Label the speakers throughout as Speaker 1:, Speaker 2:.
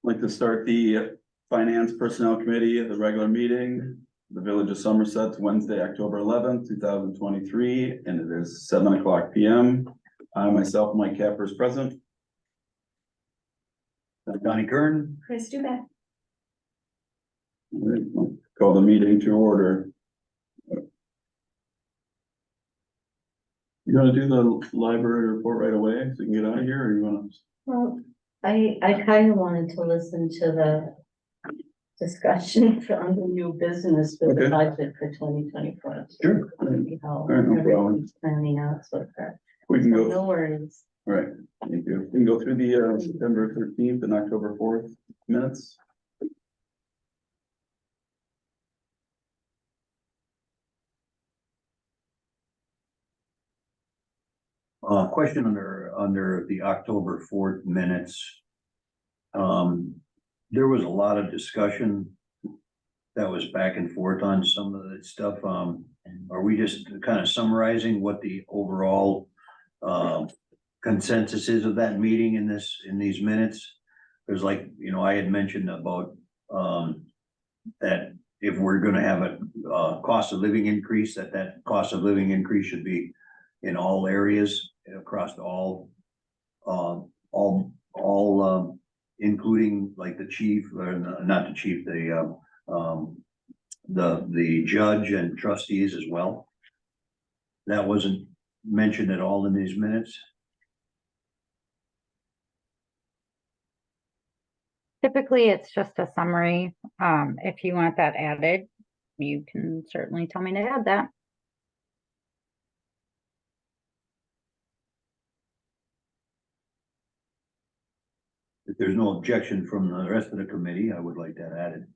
Speaker 1: like to start the Finance Personnel Committee, the regular meeting, the Village of Somerset, Wednesday, October 11th, 2023, and it is 7:00 p.m. I myself, Mike Capper, is present.
Speaker 2: Donnie Kern.
Speaker 3: Chris Duback.
Speaker 1: Call the meeting to order. You gonna do the library report right away so you can get out of here, or you wanna?
Speaker 3: Well, I kind of wanted to listen to the discussion on the new business for the
Speaker 1: Okay.
Speaker 3: budget for 2024.
Speaker 1: Sure.
Speaker 3: How
Speaker 1: All right, no problem.
Speaker 3: everything's planning out so far.
Speaker 1: We can go,
Speaker 3: No worries.
Speaker 1: all right, thank you. We can go through the September 13th and October 4th minutes.
Speaker 2: Question under the October 4th minutes. There was a lot of discussion that was back and forth on some of the stuff. Are we just kind of summarizing what the overall consensus is of that meeting in these minutes? There's like, I had mentioned about that if we're gonna have a cost of living increase, that cost of living increase should be in all areas across all, including like the chief, or not the chief, the judge and trustees as well. That wasn't mentioned at all in these minutes.
Speaker 4: Typically, it's just a summary. If you want that added, you can certainly tell me to add that.
Speaker 2: If there's no objection from the rest of the committee, I would like that added.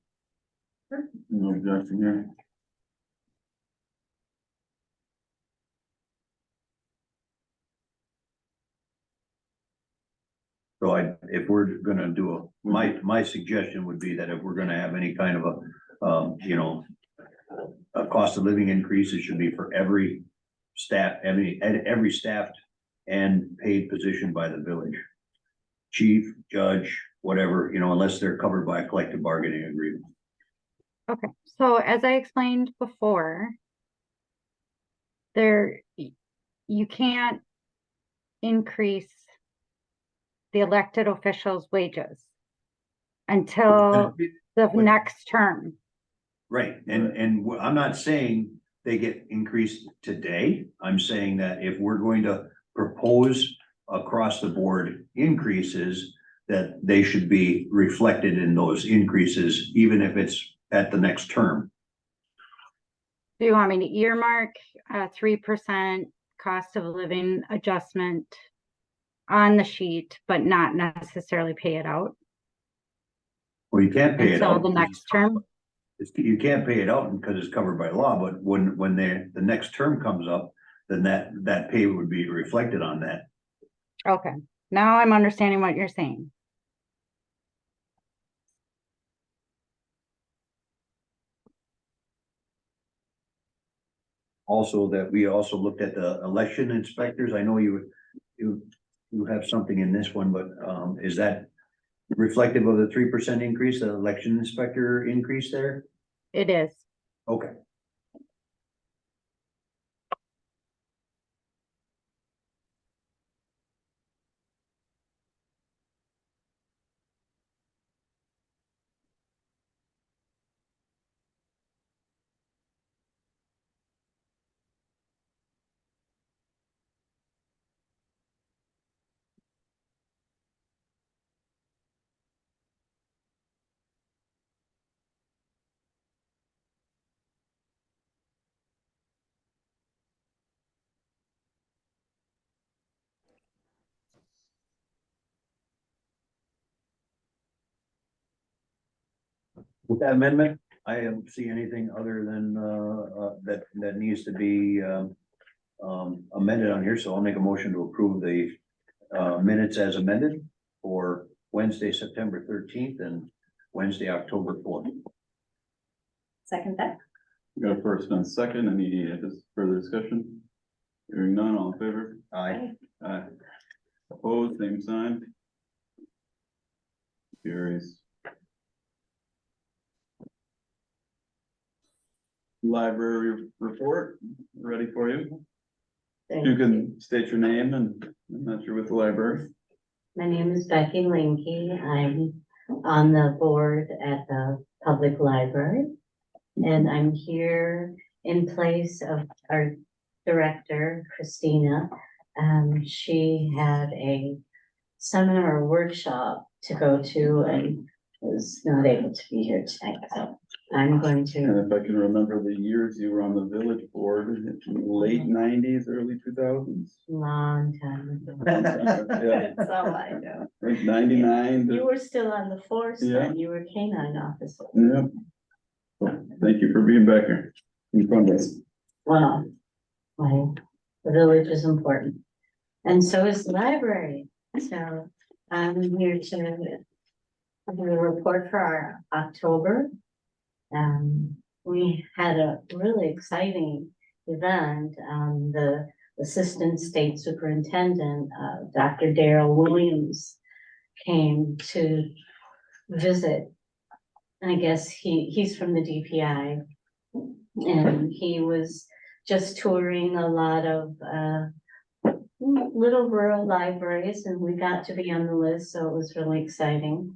Speaker 1: No objection here.
Speaker 2: So if we're gonna do my suggestion would be that if we're gonna have any kind of a cost of living increase, it should be for every staff, every staffed and paid position by the village. Chief, judge, whatever, unless they're covered by a collective bargaining agreement.
Speaker 4: Okay, so as I explained before, you can't increase the elected officials' wages until the next term.
Speaker 2: Right, and I'm not saying they get increased today. I'm saying that if we're going to propose across the board increases, that they should be reflected in those increases, even if it's at the next term.
Speaker 4: Do you want me to earmark a 3% cost of living adjustment on the sheet, but not necessarily pay it out
Speaker 2: Well, you can't pay it out.
Speaker 4: until the next term?
Speaker 2: You can't pay it out because it's covered by law, but when the next term comes up, then that pay would be reflected on that.
Speaker 4: Okay, now I'm understanding what you're saying.
Speaker 2: Also, that we also looked at the election inspectors. I know you have something in this one, but is that reflective of the 3% increase, the election inspector increase there?
Speaker 4: It is.
Speaker 2: Okay. With that amendment, I don't see anything other than that needs to be amended on here, so I'll make a motion to approve the minutes as amended for Wednesday, September 13th and Wednesday, October 4th.
Speaker 3: Second that.
Speaker 1: We got a first and a second. Any further discussion? Hearing none, all in favor?
Speaker 2: Aye.
Speaker 1: Aye. Opposed, same sign. Carries. library report, ready for you.
Speaker 3: Thank
Speaker 1: You can state your name and that you're with the library.
Speaker 3: My name is Becky Linky. I'm on the board at the public library. And I'm here in place of our director, Christina. She had a seminar or workshop to go to and was not able to be here tonight. So I'm going to,
Speaker 1: And if I can remember the years you were on the village board, late nineties, early 2000s.
Speaker 3: long time ago.
Speaker 1: Yeah,
Speaker 3: That's all I know.
Speaker 1: like 99
Speaker 3: You
Speaker 1: to,
Speaker 3: were still on the force then. You were canine officer.
Speaker 1: yeah. Well, thank you for being back here in front of us.
Speaker 3: Well, the village is important. And so is the library. So I'm here to have a report for our October. We had a really exciting event. The Assistant State Superintendent, Dr. Darrell Williams, came to visit. I guess he's from the DPI. And he was just touring a lot of little rural libraries, and we got to be on the list, so it was really exciting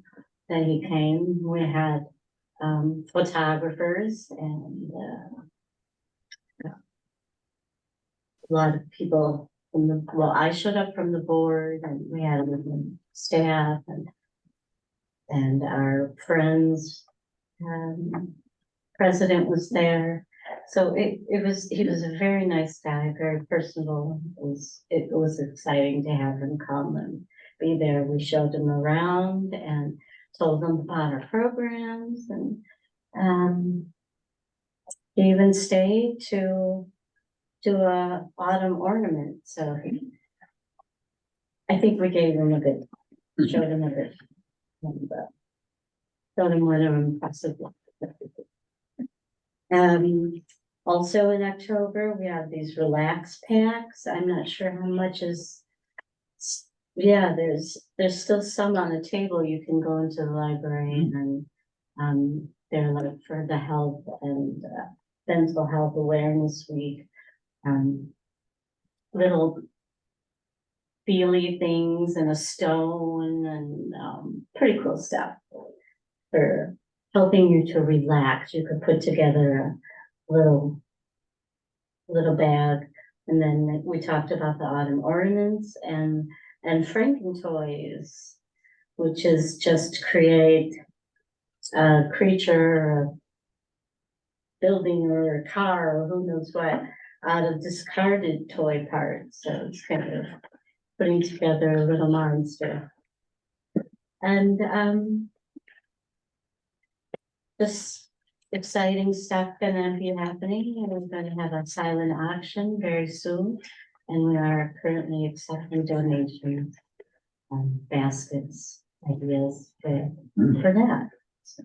Speaker 3: that he came. We had photographers and a lot of people from the, well, I showed up from the board, and we had a staff and our friends. President was there. So he was a very nice guy, very personable. It was exciting to have him come and be there. We showed him around and told them about our programs, and he even stayed to do a autumn ornament. So I think we gave him a good, showed him a good, and, showed him what an impressive. Also in October, we have these relax packs. I'm not sure how much is. Yeah, there's still some on the table. You can go into the library and they're like for the health and mental health awareness week. Little feely things and a stone and pretty cool stuff for helping you to relax. You could put together a little bag. And then we talked about the autumn ornaments and Franken toys, which is just create a creature, a building or a car or who knows what out of discarded toy parts. So it's kind of putting together a little monster. And this exciting stuff gonna be happening, and we're gonna have a silent auction very soon. And we are currently accepting donations, baskets, ideas for that. So,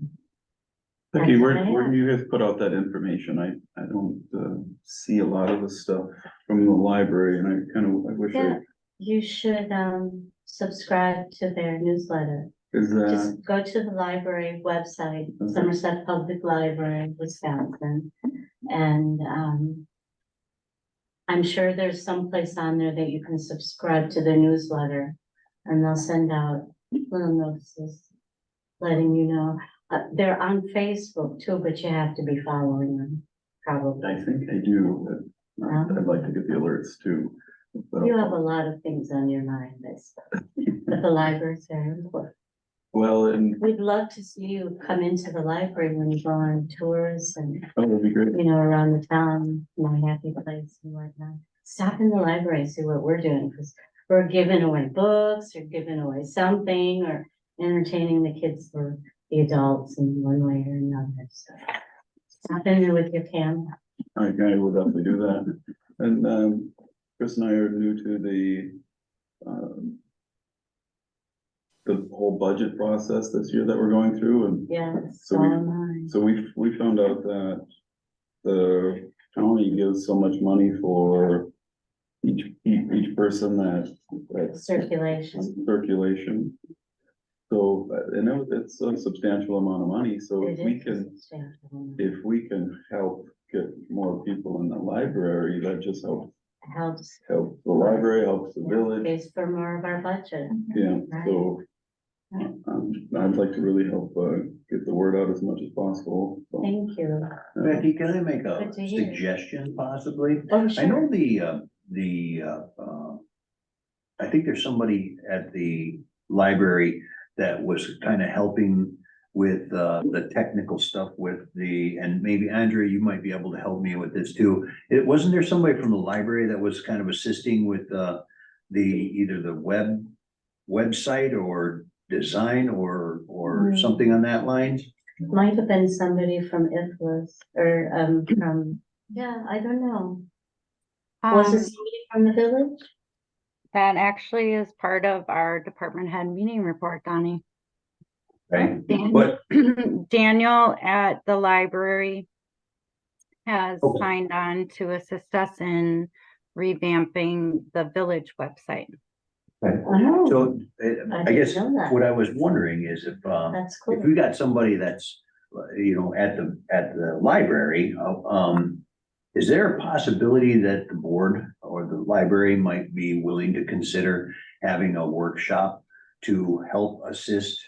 Speaker 1: Becky, where do you guys put out that information? I don't see a lot of the stuff from the library, and I wish
Speaker 3: yeah, you should subscribe to their newsletter.
Speaker 1: is that,
Speaker 3: Just go to the library website,
Speaker 1: Okay.
Speaker 3: Somerset Public Library, Wisconsin, and I'm sure there's some place on there that you can subscribe to their newsletter, and they'll send out little notices letting you know. They're on Facebook too, but you have to be following them, probably.
Speaker 1: I think I do, but I'd like to get the alerts too.
Speaker 3: You have a lot of things on your mind, but the libraries are important.
Speaker 1: Well, and,
Speaker 3: We'd love to see you come into the library when you go on tours and,
Speaker 1: oh, that'd be great.
Speaker 3: you know, around the town, my happy place and whatnot. Stop in the library and see what we're doing, because we're giving away books or giving away something or entertaining the kids or the adults in one way or another. So stop in there with your camera.
Speaker 1: I will definitely do that. And, Chris and I are new to the whole budget process this year that we're going through, and
Speaker 3: Yes,
Speaker 1: So
Speaker 3: so
Speaker 1: we-
Speaker 3: am I.
Speaker 1: so we found out that the county gives so much money for each person that's
Speaker 3: Circulation.
Speaker 1: circulation. So, it's a substantial amount of money, so
Speaker 3: It
Speaker 1: if we
Speaker 3: is
Speaker 1: can,
Speaker 3: substantial.
Speaker 1: if we can help get more people in the library, that just helps
Speaker 3: Helps
Speaker 1: the library, helps the village.
Speaker 3: pays for more of our budget.
Speaker 1: Yeah, so,
Speaker 3: Right.
Speaker 1: I'd like to really help, get the word out as much as possible. So,
Speaker 3: Thank you.
Speaker 2: Becky, can I make a
Speaker 3: Good to hear.
Speaker 2: suggestion possibly?
Speaker 3: Oh,
Speaker 2: I know
Speaker 3: sure.
Speaker 2: I think there's somebody at the library that was kind of helping with, the technical stuff with and maybe Andrea, you might be able to help me with this too. Wasn't there somebody from the library that was kind of assisting with, either the website or design or something on that line?
Speaker 3: Might have been somebody from IFLAS or, yeah, I don't know. Was it
Speaker 4: Um,
Speaker 3: somebody from the village?
Speaker 4: that actually is part of our department head meeting report, Donnie.
Speaker 2: Right,
Speaker 4: Dan-
Speaker 2: but,
Speaker 4: Daniel at the library has
Speaker 2: Okay.
Speaker 4: signed on to assist us in revamping the village website.
Speaker 3: Oh,
Speaker 2: so,
Speaker 3: I
Speaker 2: I guess
Speaker 3: didn't know that.
Speaker 2: what I was wondering is if
Speaker 3: That's cool.
Speaker 2: we got somebody that's, at the library, is there a possibility that the board or the library might be willing to consider having a workshop to help assist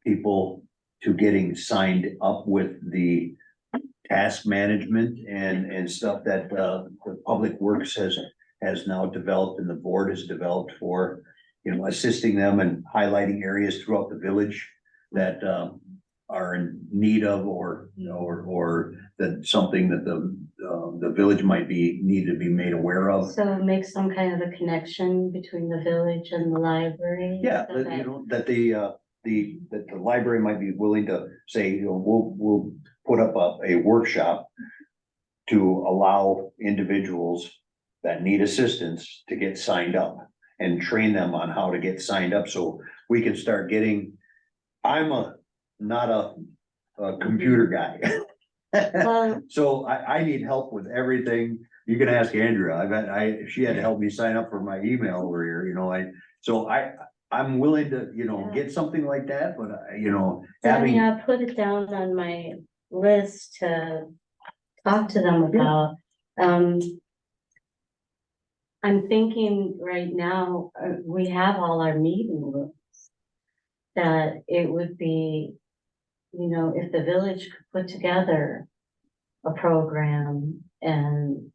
Speaker 2: people to getting signed up with the task management and stuff that, the Public Works has now developed and the board has developed for, assisting them and highlighting areas throughout the village that, are in need of, or that something that the village might need to be made aware of.
Speaker 3: So make some kind of a connection between the village and the library.
Speaker 2: Yeah,
Speaker 3: so
Speaker 2: that the library might be willing to say, we'll put up a workshop to allow individuals that need assistance to get signed up and train them on how to get signed up, so we can start getting, not a computer guy.
Speaker 3: Well,
Speaker 2: So I need help with everything. You can ask Andrea. She had to help me sign up for my email over here, I'm willing to,
Speaker 3: Yeah.
Speaker 2: get something like that, but,
Speaker 3: Danny,
Speaker 2: having,
Speaker 3: I'll put it down on my list to talk to them about. I'm thinking right now, we have all our meeting rooms. That it would be, if the village could put together a program and,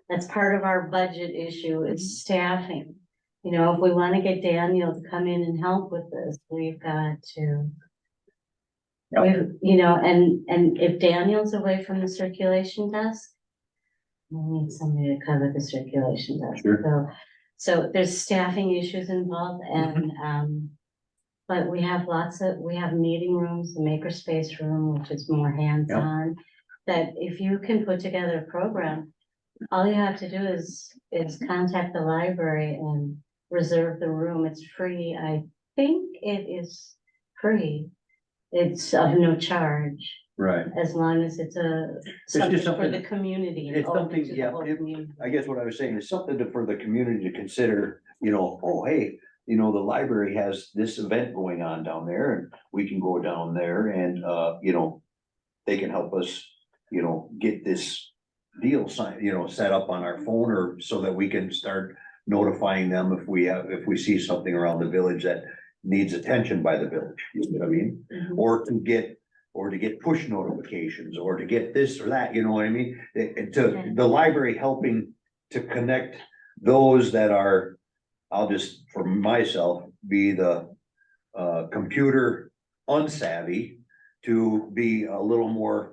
Speaker 3: that's part of our budget issue is staffing. If we want to get Daniel to come in and help with this, we've got to.
Speaker 2: Yep.
Speaker 3: And if Daniel's away from the circulation desk. We need somebody to cover the circulation desk.
Speaker 2: Sure.
Speaker 3: So there's staffing issues involved and, but we have meeting rooms, the makerspace room, which is more hands-on. That if you can put together a program, all you have to do is contact the library and reserve the room. It's free. I think it is free. It's of no charge,
Speaker 2: right.
Speaker 3: as long as it's something for
Speaker 2: something-
Speaker 3: the community.
Speaker 2: It's
Speaker 3: open
Speaker 2: something,
Speaker 3: to the
Speaker 2: yeah,
Speaker 3: whole community.
Speaker 2: I guess what I was saying is something for the community to consider, oh, hey, the library has this event going on down there and we can go down there and, they can help us, get this deal signed, set up on our phone or so that we can start notifying them if we see something around the village that needs attention by the village, you know what I mean?
Speaker 3: Mhm.
Speaker 2: Or to get push notifications, or to get this or that, you know what I mean? To the library helping to connect those that are, I'll just, for myself, be the computer unsavvy to be a little more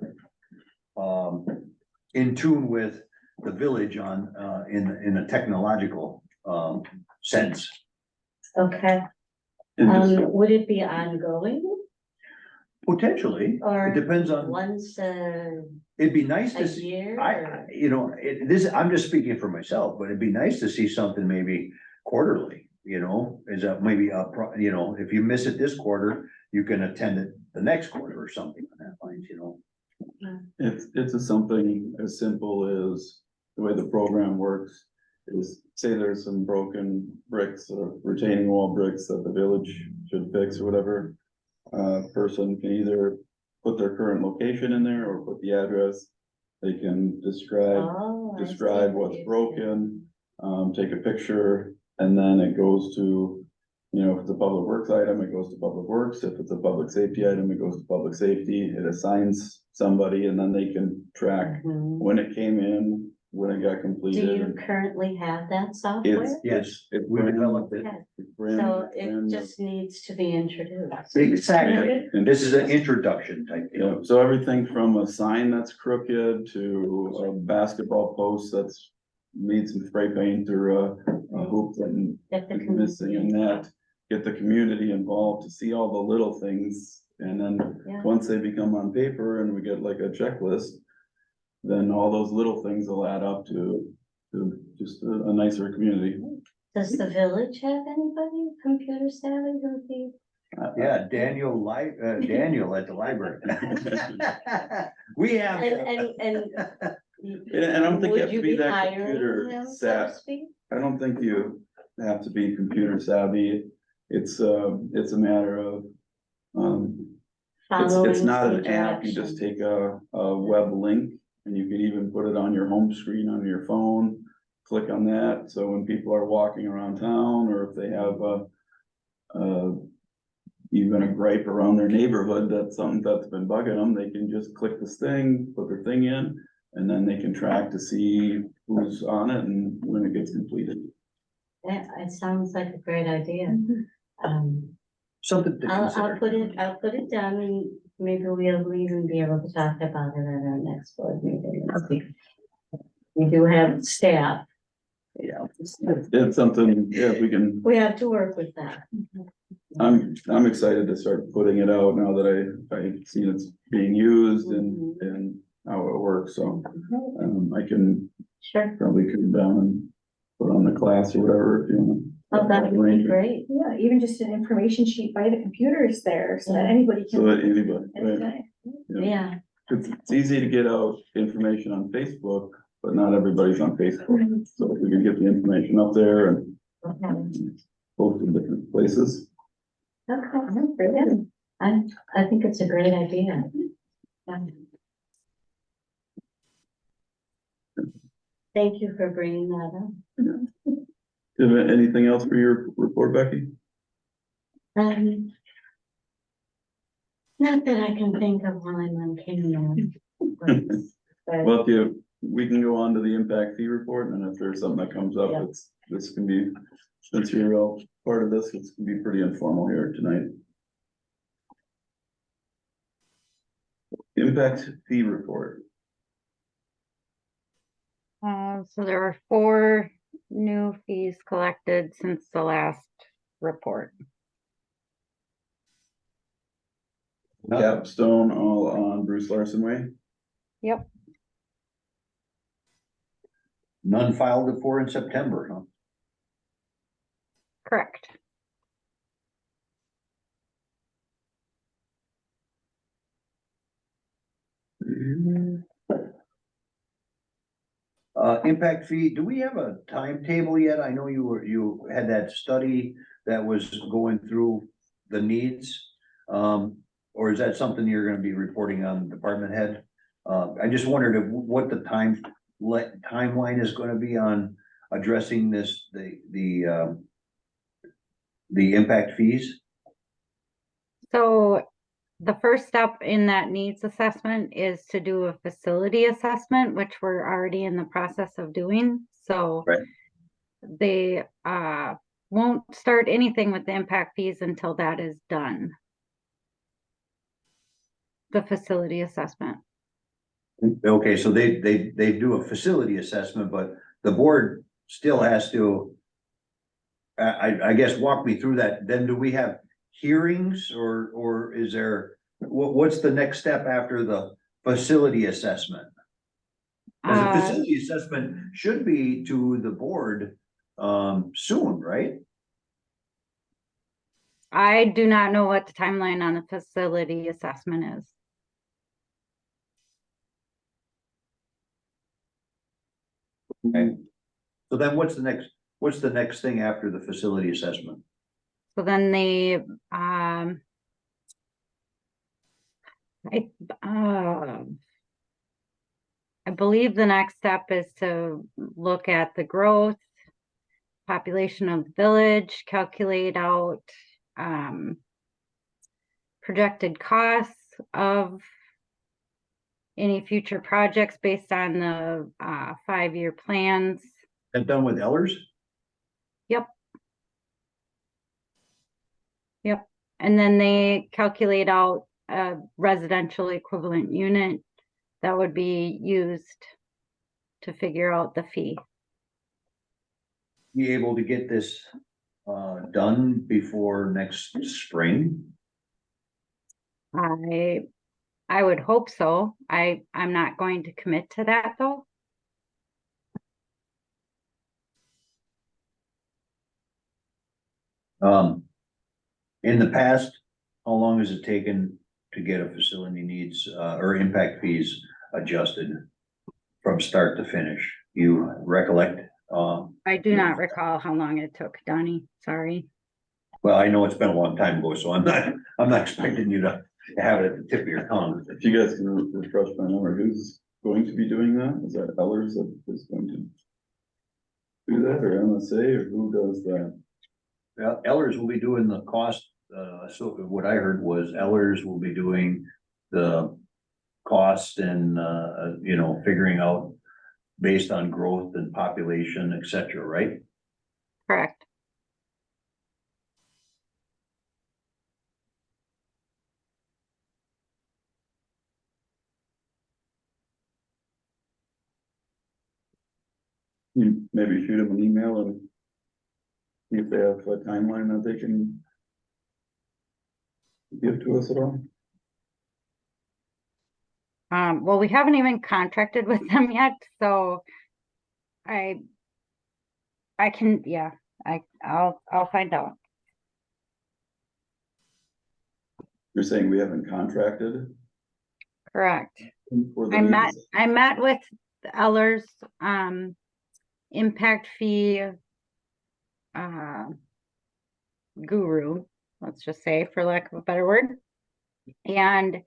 Speaker 2: in tune with the village in a technological sense.
Speaker 3: Okay,
Speaker 1: And just-
Speaker 3: would it be ongoing
Speaker 2: Potentially,
Speaker 3: or?
Speaker 2: it depends on,
Speaker 3: Once
Speaker 2: it'd be nice
Speaker 3: a
Speaker 2: to see.
Speaker 3: year?
Speaker 2: I'm just speaking for myself, but it'd be nice to see something maybe quarterly, is that maybe if you miss it this quarter, you can attend it the next quarter or something on that lines.
Speaker 1: It's something as simple as the way the program works is, say there's some broken bricks or retaining wall bricks that the village should fix or whatever. Person can either put their current location in there or put the address. They can describe
Speaker 3: Oh, I see
Speaker 1: describe
Speaker 3: what
Speaker 1: what's
Speaker 3: you're
Speaker 1: broken, take a picture, and then it goes to, you know, if it's a public works item, it goes to public works. If it's a public safety item, it goes to public safety. It assigns somebody and then they can track
Speaker 3: saying. Mhm.
Speaker 1: when it came in, when it got
Speaker 3: Do
Speaker 1: completed.
Speaker 3: you
Speaker 1: and
Speaker 3: currently have that software?
Speaker 2: Yes,
Speaker 1: It's
Speaker 2: we
Speaker 1: brand-
Speaker 2: developed it.
Speaker 3: Okay,
Speaker 1: it's brand-
Speaker 3: so
Speaker 1: brand
Speaker 3: it
Speaker 1: new.
Speaker 3: just needs to be introduced.
Speaker 2: Exactly.
Speaker 1: And
Speaker 2: This is an introduction type
Speaker 1: Yeah,
Speaker 2: deal.
Speaker 1: so everything from a sign that's crooked to a basketball post that's needs some spray paint or a hoop that
Speaker 3: Get the
Speaker 1: is missing in
Speaker 3: community.
Speaker 1: that. Get the community involved to see all the little things, and then
Speaker 3: Yeah.
Speaker 1: once they become on paper and we get like a checklist, then all those little things will add up to just a nicer community.
Speaker 3: Does the village have anybody computer savvy who'd be?
Speaker 2: Yeah, Daniel Daniel at the library. We have.
Speaker 3: And.
Speaker 1: And I don't think you have
Speaker 3: Would
Speaker 1: to be
Speaker 3: be
Speaker 1: that
Speaker 3: hiring
Speaker 1: computer
Speaker 3: them, so to
Speaker 1: savvy.
Speaker 3: speak?
Speaker 1: I don't think you have to be computer savvy. It's a matter of, it's
Speaker 3: Following
Speaker 1: not
Speaker 3: some
Speaker 1: an app. You just
Speaker 3: directions.
Speaker 1: take a web link and you can even put it on your home screen on your phone. Click on that. So when people are walking around town or if they have even a gripe around their neighborhood, that's something that's been bugging them, they can just click this thing, put their thing in, and then they can track to see who's on it and when it gets completed.
Speaker 3: Yeah, it sounds like a great idea.
Speaker 2: Something to
Speaker 3: I'll
Speaker 2: consider.
Speaker 3: I'll put it down and maybe we'll even be able to talk about it at our next board meeting. We do have staff. You know,
Speaker 1: It's something, yeah, if we can,
Speaker 3: we have to work with that.
Speaker 1: I'm excited to start putting it out now that I see it's being used and how it works, so. I can
Speaker 3: Sure.
Speaker 1: probably come down and put on the class or whatever if you want.
Speaker 3: Oh, that would be great.
Speaker 5: Yeah, even just an information sheet by the computers there so that anybody
Speaker 1: So
Speaker 5: can.
Speaker 1: that anybody, right,
Speaker 5: Anytime.
Speaker 3: Yeah,
Speaker 1: it's easy to get out information on Facebook, but not everybody's on Facebook. So if we can get the information up there and
Speaker 3: okay.
Speaker 1: post in different places.
Speaker 3: Okay, brilliant. I think it's a great idea. Thank you for bringing that up.
Speaker 1: Do you have anything else for your report, Becky?
Speaker 3: Not that I can think of while I'm on camera. But
Speaker 1: Well, we can go on to the impact fee report, and if there's something that comes up,
Speaker 3: Yeah.
Speaker 1: this can be, since you're all part of this, it's gonna be pretty informal here tonight. Impact fee report.
Speaker 4: So there were 4 new fees collected since the last report.
Speaker 1: Capstone all on Bruce Larson Way.
Speaker 4: Yep.
Speaker 2: None filed before in September, huh?
Speaker 4: Correct.
Speaker 2: Impact fee, do we have a timetable yet? I know you had that study that was going through the needs. Or is that something you're gonna be reporting on department head? I just wondered what the timeline is gonna be on addressing this, the impact fees?
Speaker 4: So the first step in that needs assessment is to do a facility assessment, which we're already in the process of doing. So
Speaker 2: Right.
Speaker 4: they won't start anything with the impact fees until that is done. The facility assessment.
Speaker 2: Okay, so they do a facility assessment, but the board still has to. I guess walk me through that. Then do we have hearings or is there, what's the next step after the facility assessment? Cause the facility assessment should be to the board soon, right?
Speaker 4: I do not know what the timeline on the facility assessment is.
Speaker 2: Okay. So then what's the next thing after the facility assessment?
Speaker 4: So then they, I, um, I believe the next step is to look at the growth, population of the village, calculate out, projected costs of any future projects based on the, 5-year plans.
Speaker 2: That done with Ellers?
Speaker 4: Yep, and then they calculate out a residential equivalent unit that would be used to figure out the fee.
Speaker 2: Be able to get this done before next spring?
Speaker 4: I would hope so. I'm not going to commit to that though.
Speaker 2: In the past, how long has it taken to get a facility needs or impact fees adjusted from start to finish? You recollect?
Speaker 4: I do not recall how long it took, Donnie, sorry.
Speaker 2: Well, I know it's been a long time ago, so I'm not expecting you to have it at the tip of your tongue.
Speaker 1: If you guys can refresh my memory, who's going to be doing that? Is that Ellers that is going to do that, or MSA, or who does that?
Speaker 2: Ellers will be doing the cost, so what I heard was Ellers will be doing the cost and, figuring out based on growth and population, et cetera, right?
Speaker 4: Correct.
Speaker 1: You maybe shoot them an email and see if they have a timeline that they can give to us at all.
Speaker 4: Well, we haven't even contracted with them yet, so I can, yeah, I'll find out.
Speaker 1: You're saying we haven't contracted
Speaker 4: Correct.
Speaker 1: for the
Speaker 4: I
Speaker 1: needs?
Speaker 4: met with Ellers, impact fee, guru, let's just say, for lack of a better word. And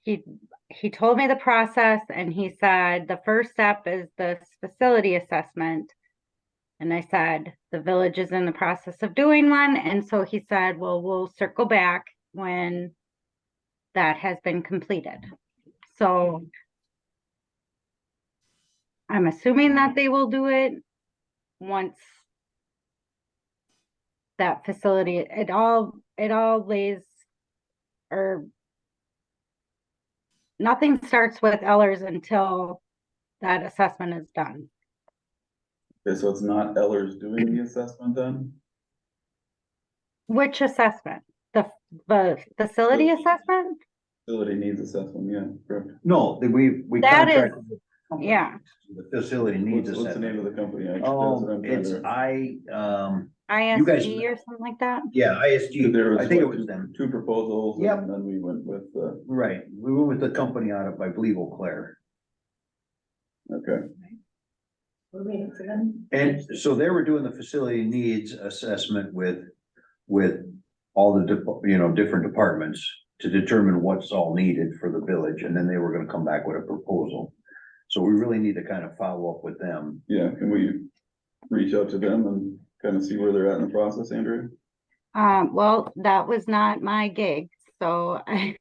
Speaker 4: he told me the process, and he said, the first step is this facility assessment. And I said, the village is in the process of doing one. And so he said, well, we'll circle back when that has been completed. So I'm assuming that they will do it once that facility, it all lays, or nothing starts with Ellers until that assessment is done.
Speaker 1: Okay, so it's not Ellers doing the assessment then?
Speaker 4: Which assessment? The facility assessment?
Speaker 1: Facility needs assessment, yeah, correct.
Speaker 2: No, we
Speaker 4: That is-
Speaker 2: contracted. with the company.
Speaker 4: yeah.
Speaker 2: The facility needs
Speaker 1: What's the name
Speaker 2: assessment.
Speaker 1: of the company? That's what
Speaker 2: Oh,
Speaker 1: I'm trying
Speaker 2: it's
Speaker 1: to-
Speaker 2: You guys-
Speaker 4: ISG or something like that?
Speaker 2: yeah, ISG,
Speaker 1: There
Speaker 2: I think it
Speaker 1: what,
Speaker 2: was them.
Speaker 1: two proposals,
Speaker 2: Yep.
Speaker 1: and then we went with,
Speaker 2: Right, we went with the company out of, I believe, Eau Claire.
Speaker 1: okay,
Speaker 5: We're waiting for them.
Speaker 2: And so they were doing the facility needs assessment with all the, different departments to determine what's all needed for the village, and then they were gonna come back with a proposal. So we really need to kind of follow up with them.
Speaker 1: yeah, can we reach out to them and kind of see where they're at in the process, Andrew?
Speaker 4: Well, that was not my gig, so I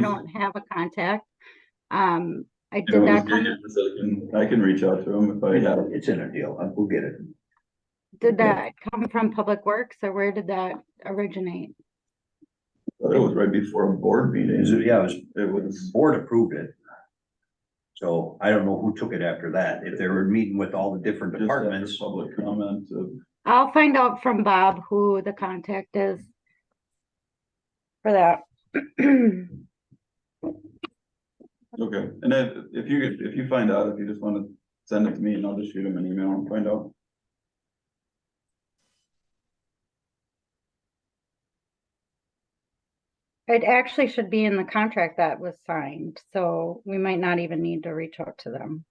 Speaker 4: don't have a contact. I
Speaker 1: You
Speaker 4: did
Speaker 1: know,
Speaker 4: that
Speaker 1: just
Speaker 4: come,
Speaker 1: I can reach out to them if I have.
Speaker 2: It's in a deal, we'll get it.
Speaker 4: from Public Works, or where did that originate?
Speaker 1: But it was right before a board meeting.
Speaker 2: Yeah,
Speaker 1: It was,
Speaker 2: board approved it. So I don't know who took it after that, if they were meeting with all the different
Speaker 1: just after
Speaker 2: departments.
Speaker 1: public comment of,
Speaker 4: I'll find out from Bob who the contact is for that.
Speaker 1: okay, and then if you find out, if you just wanna send it to me, and I'll just shoot them an email and find out.
Speaker 4: It actually should be in the contract that was signed, so we might not even need to reach out to them.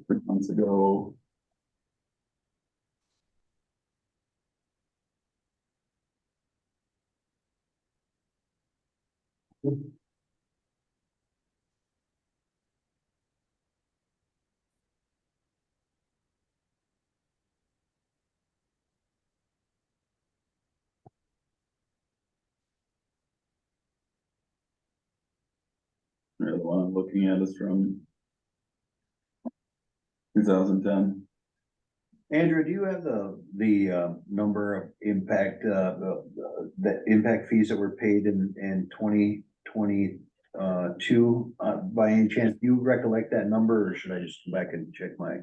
Speaker 1: 6 months ago. The one I'm looking at is from 2010.
Speaker 2: Andrew, do you have the number of impact, the impact fees that were paid in 2022? By any chance, do you recollect that number, or should I just go back and check my?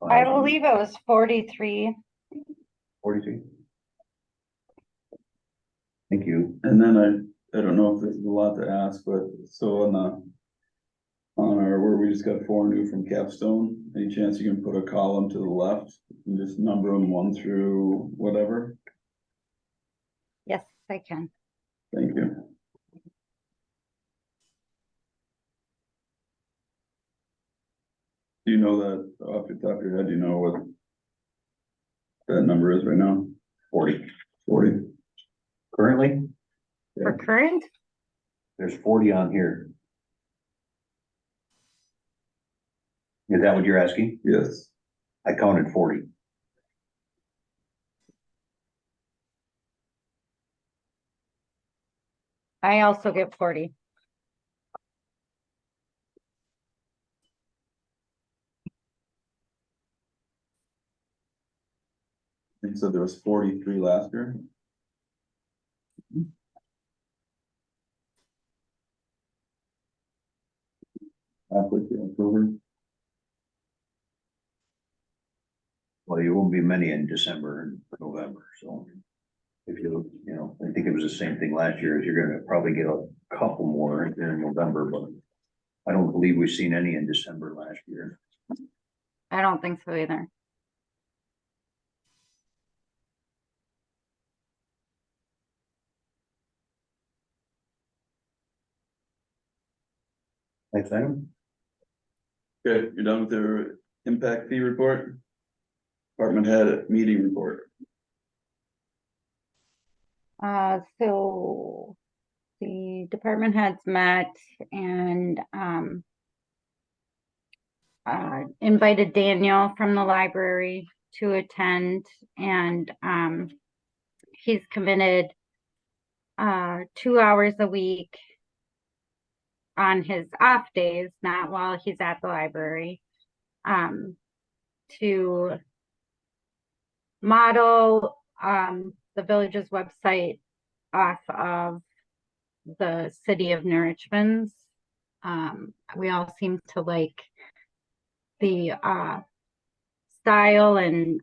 Speaker 4: I
Speaker 2: files on
Speaker 4: believe it was 43.
Speaker 2: 42? Thank you.
Speaker 1: And then I don't know if this is a lot to ask, but so on our, where we just got 4 new from Capstone, any chance you can put a column to the left and just number them 1 through whatever?
Speaker 4: Yes, I can.
Speaker 1: Thank you. Do you know that off the top of your head, do you know what that number is right now?
Speaker 2: 40.
Speaker 1: 40?
Speaker 2: Currently,
Speaker 4: For current,
Speaker 2: there's 40 on here. Is that what you're asking?
Speaker 1: Yes.
Speaker 2: I counted 40.
Speaker 4: I also get 40.
Speaker 1: You said there was 43 last year? Halfway through October?
Speaker 2: Well, you won't be many in December and November, so. If you, I think it was the same thing last year, is you're gonna probably get a couple more in November, but I don't believe we've seen any in December last year.
Speaker 4: I don't think so either.
Speaker 2: Next item?
Speaker 1: Okay, you're done with your impact fee report? Department head meeting report.
Speaker 4: So the department heads met and invited Daniel from the library to attend, and he's committed 2 hours a week on his off days, not while he's at the library, to model the village's website off of the city of New Richmond's. We all seem to like the style and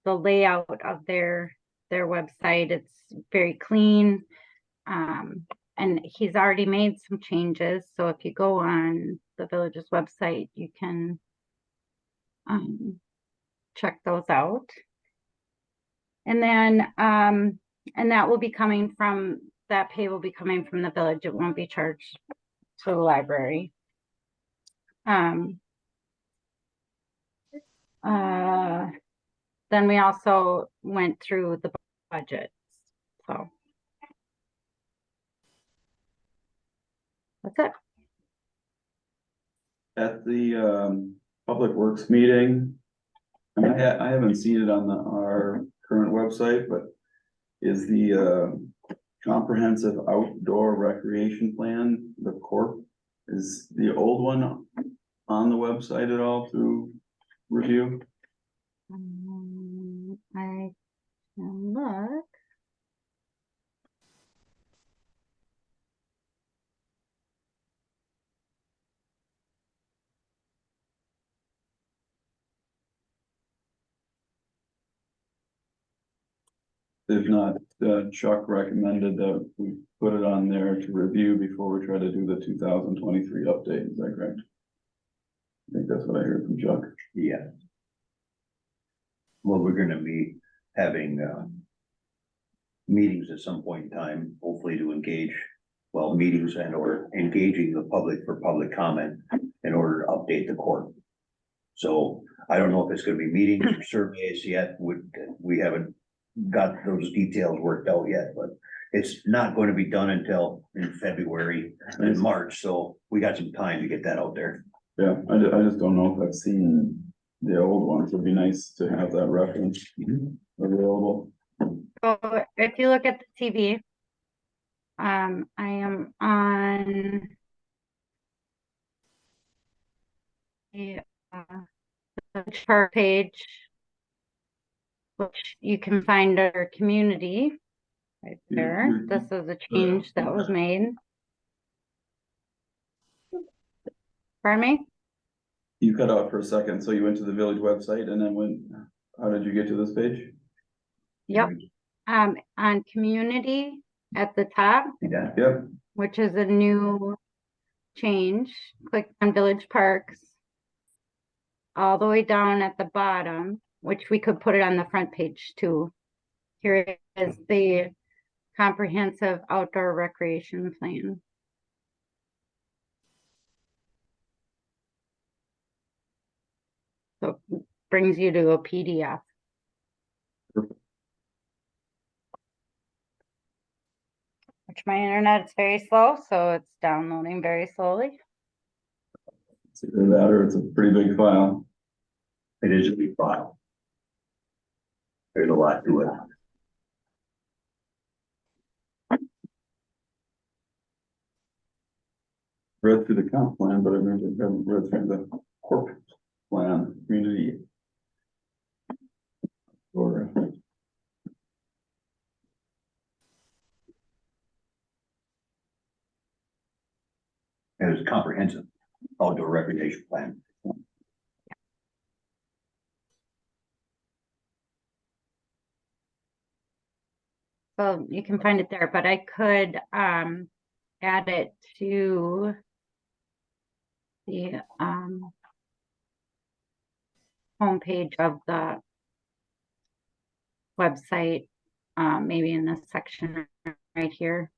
Speaker 4: the layout of their website. It's very clean. And he's already made some changes. So if you go on the village's website, you can check those out. And then, and that will be coming from, that pay will be coming from the village. It won't be charged to the library. Then we also went through the budgets. So that's it.
Speaker 1: At the Public Works meeting, I mean, I haven't seen it on our current website, but is the comprehensive outdoor recreation plan, the CORP, is the old one on the website at all through review?
Speaker 4: I can look.
Speaker 1: If not, Chuck recommended that we put it on there to review before we try to do the 2023 update. Is that correct? I think that's what I heard from Chuck.
Speaker 2: Yeah. Well, we're gonna be having meetings at some point in time, hopefully to engage well, meetings and or engaging the public for public comment in order to update the court. So I don't know if it's gonna be meetings or surveys yet, we haven't got those details worked out yet, but it's not going to be done until in February and March, so we got some time to get that out there.
Speaker 1: Yeah, I just don't know if I've seen the old ones. It'd be nice to have that reference available.
Speaker 4: So if you look at the TV, I am on the chart page, which you can find under community right there. This is a change that was made. Pardon me?
Speaker 1: You cut out for a second, so you went to the village website and then how did you get to this page?
Speaker 4: Yep. On community at the top,
Speaker 2: Yeah.
Speaker 1: Yep,
Speaker 4: which is a new change, click on Village Parks. All the way down at the bottom, which we could put it on the front page too. Here is the comprehensive outdoor recreation plan. So it brings you to a PDF. Which my internet is very slow, so it's downloading very slowly.
Speaker 1: it's either that or it's a pretty big file.
Speaker 2: It is a big file. There's a lot to it.
Speaker 1: Read through the comp plan, but I haven't read through the corp plan, community. Or
Speaker 2: It was a comprehensive outdoor recreation plan.
Speaker 4: So you can find it there, but I could add it to the homepage of the website, maybe in this section right here,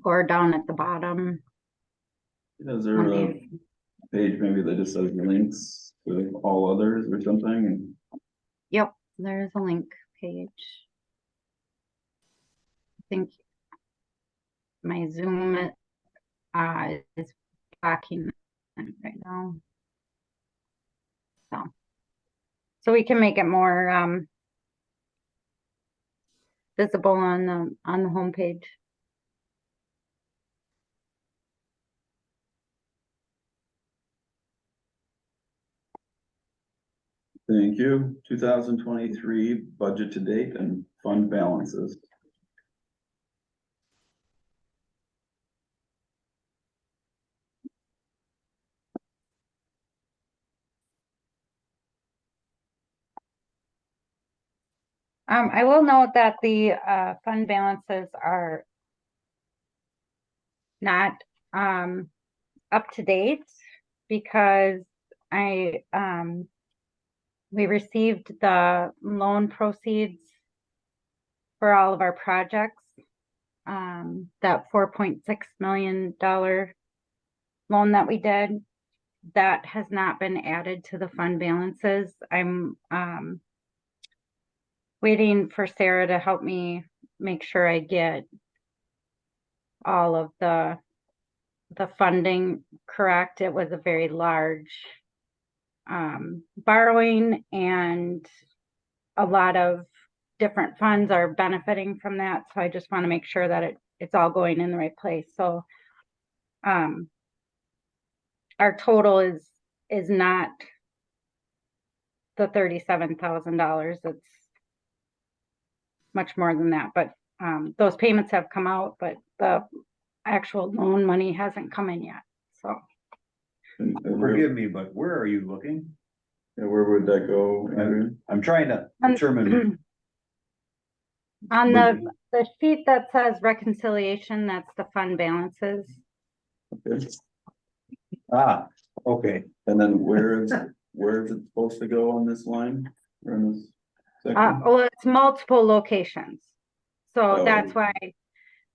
Speaker 4: or down at the bottom.
Speaker 1: is there a page maybe that just says links to all others or something?
Speaker 4: Yep, there's a link page. I think my Zoom is blocking it right now. So we can make it more visible on the homepage.
Speaker 1: Thank you. 2023 budget to date and fund balances.
Speaker 4: I will note that the fund balances are not up to date because we received the loan proceeds for all of our projects. That $4.6 million loan that we did, that has not been added to the fund balances. I'm waiting for Sarah to help me make sure I get all of the funding correct. It was a very large borrowing, and a lot of different funds are benefiting from that. So I just want to make sure that it's all going in the right place. So our total is not the $37,000. It's much more than that, but those payments have come out, but the actual loan money hasn't come in yet. So
Speaker 1: And
Speaker 2: Forgive me, but where are you looking?
Speaker 1: where would that go, Adrian?
Speaker 2: I'm trying to determine.
Speaker 4: on the sheet that says reconciliation, that's the fund balances.
Speaker 1: Okay.
Speaker 2: Okay,
Speaker 1: And then where is it supposed to go on this line? Or in this section?
Speaker 4: Well, it's multiple locations. So
Speaker 1: Oh.
Speaker 4: that's why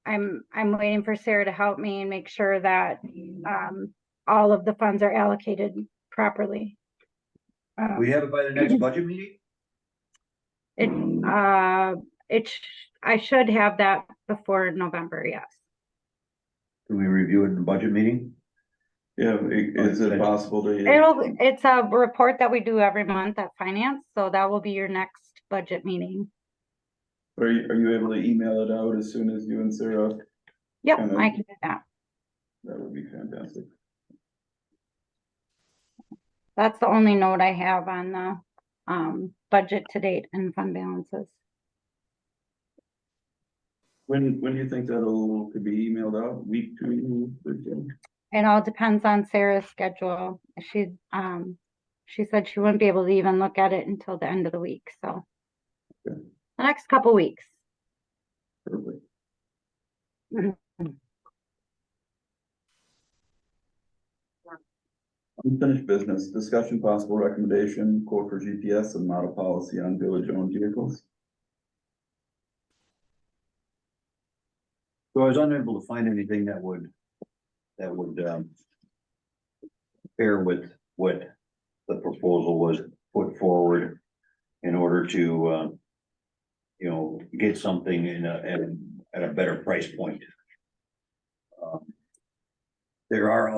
Speaker 4: I'm waiting for Sarah to help me and make sure that, all of the funds are allocated properly.
Speaker 2: We have it by the next budget meeting?
Speaker 4: I should have that before November, yes.
Speaker 2: Can we review it in the budget meeting?
Speaker 1: Yeah, is it possible to?
Speaker 4: It's a report that we do every month at finance, so that will be your next budget meeting.
Speaker 1: Are you able to email it out as soon as you and Sarah?
Speaker 4: Yep,
Speaker 1: Kinda-
Speaker 4: I can do that.
Speaker 1: That would be fantastic.
Speaker 4: That's the only note I have on the, budget to date and fund balances.
Speaker 1: When do you think could be emailed out? Week, 2 weeks?
Speaker 4: It all depends on Sarah's schedule. She said she wouldn't be able to even look at it until the end of the week, so.
Speaker 1: Okay.
Speaker 4: The next couple weeks.
Speaker 1: Perfect. Unfinished business, discussion possible recommendation, quote for GPS and model policy on village owned vehicles.
Speaker 2: So I was unable to find anything that would pair with what the proposal was put forward in order to, get something at a better price point. There are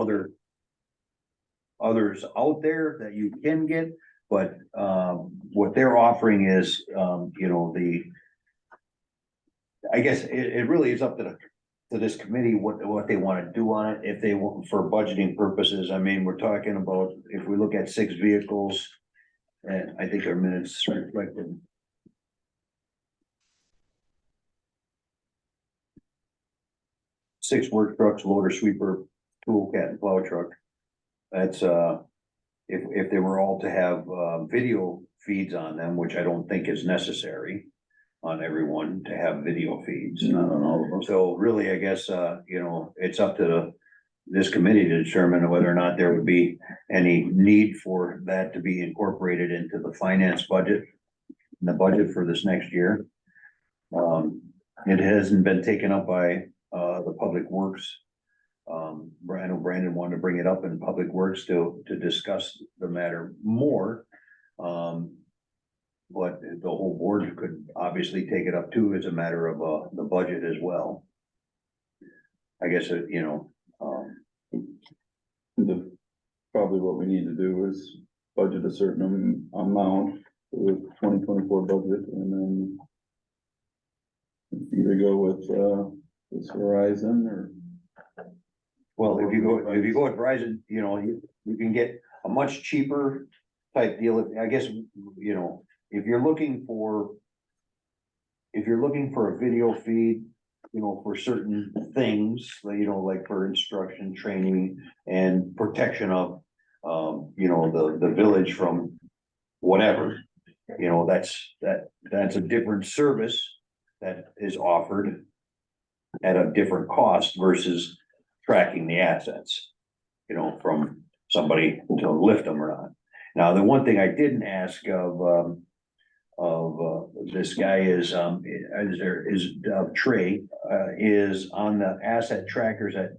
Speaker 2: others out there that you can get, but, what they're offering is, I guess it really is up to this committee, what they want to do on it, if they want for budgeting purposes. I mean, we're talking about, if we look at 6 vehicles, and I think our minutes reflected. 6 work trucks, loader, sweeper, tool, cat and plow truck. That's, if they were all to have, video feeds on them, which I don't think is necessary on everyone to have video feeds.
Speaker 1: Not on all of them.
Speaker 2: So really, I guess, it's up to this committee to determine whether or not there would be any need for that to be incorporated into the finance budget, the budget for this next year. It hasn't been taken up by, the Public Works. I know Brandon wanted to bring it up in Public Works to discuss the matter more. But the whole board could obviously take it up too as a matter of, the budget as well. I guess,
Speaker 1: Probably what we need to do is budget a certain amount with 2024 budget and then either go with, this Verizon or.
Speaker 2: well, if you go with Verizon, you can get a much cheaper type deal. I guess, if you're looking for a video feed, for certain things, like for instruction, training and protection of, the village from whatever, that's a different service that is offered at a different cost versus tracking the assets, from somebody to lift them or not. Now, the one thing I didn't ask of this guy is Trey, is on the asset trackers at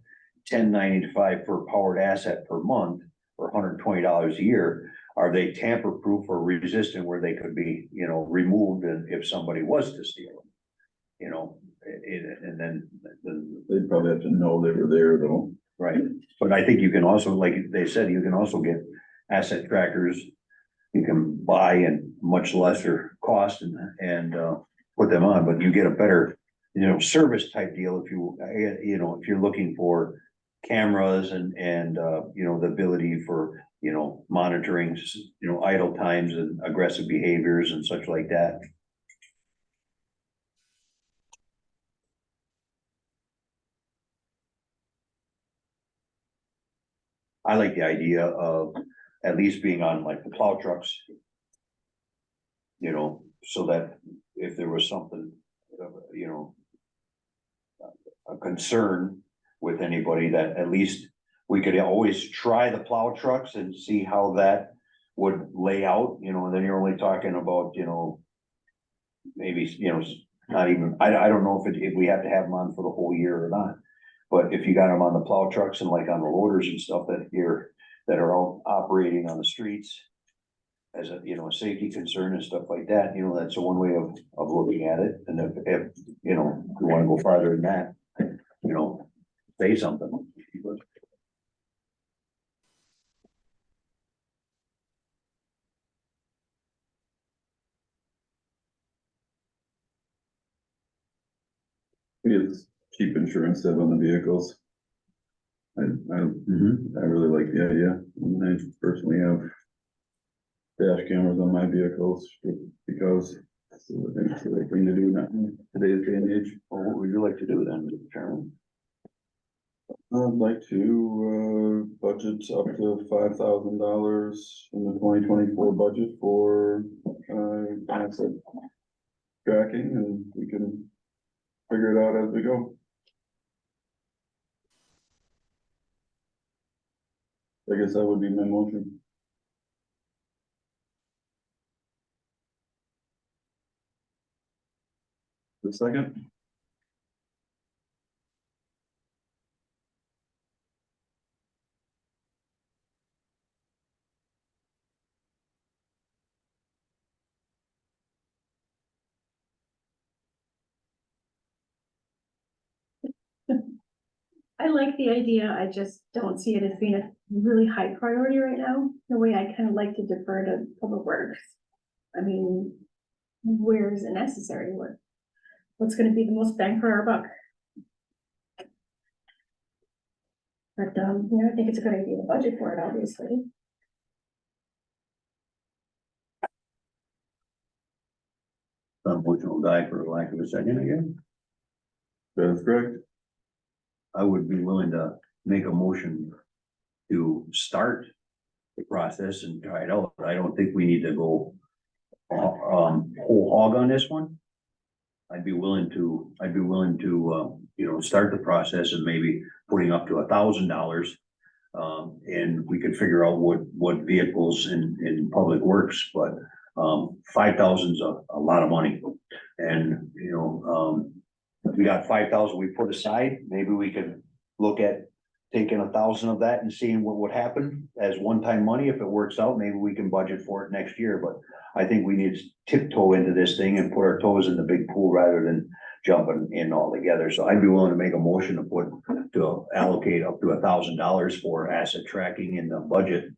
Speaker 2: $10.95 per powered asset per month, or $120 a year. Are they tamper proof or resistant where they could be, removed if somebody was to steal them? And then
Speaker 1: They'd probably have to know they were there though.
Speaker 2: right, but I think you can also, like they said, you can also get asset trackers. You can buy in much lesser cost and put them on, but you get a better, service type deal if if you're looking for cameras and the ability for, monitoring, idle times and aggressive behaviors and such like that. I like the idea of at least being on like the plow trucks. So that if there was something, a concern with anybody, that at least we could always try the plow trucks and see how that would lay out, and then you're only talking about, maybe, not even, I don't know if we have to have them on for the whole year or not. But if you got them on the plow trucks and like on the loaders and stuff that are all operating on the streets. As a, you know, a safety concern and stuff like that, you know, that's one way of looking at it, and if, you know, we wanna go farther than that, you know, say something.
Speaker 1: It's cheap insurance to have on the vehicles. I really like the idea, and I personally have dash cameras on my vehicles because it's the right thing to do now in today's day and age.
Speaker 2: Well, what would you like to do then, Mr. Chairman?
Speaker 1: I'd like to, budget up to $5,000 in the 2024 budget for, asset tracking, and we can figure it out as we go. I guess that would be my motion. The second?
Speaker 5: I like the idea, I just don't see it as being a really high priority right now, the way I kind of like to defer to Public Works. I mean, where is it necessary, what's gonna be the most bang for our buck? But, yeah, I think it's a good idea to budget for it, obviously.
Speaker 2: Motion will die for lack of a second again.
Speaker 1: That is correct.
Speaker 2: I would be willing to make a motion to start the process and try it out. I don't think we need to go whole hog on this one. I'd be willing to, you know, start the process and maybe putting up to $1,000. And we could figure out what vehicles in Public Works, but 5,000 is a lot of money. And, you know, if we got 5,000 we put aside, maybe we could look at taking 1,000 of that and seeing what would happen as one-time money. If it works out, maybe we can budget for it next year, but I think we need to tiptoe into this thing and put our toes in the big pool rather than jumping in all together. So I'd be willing to make a motion to allocate up to $1,000 for asset tracking in the budget.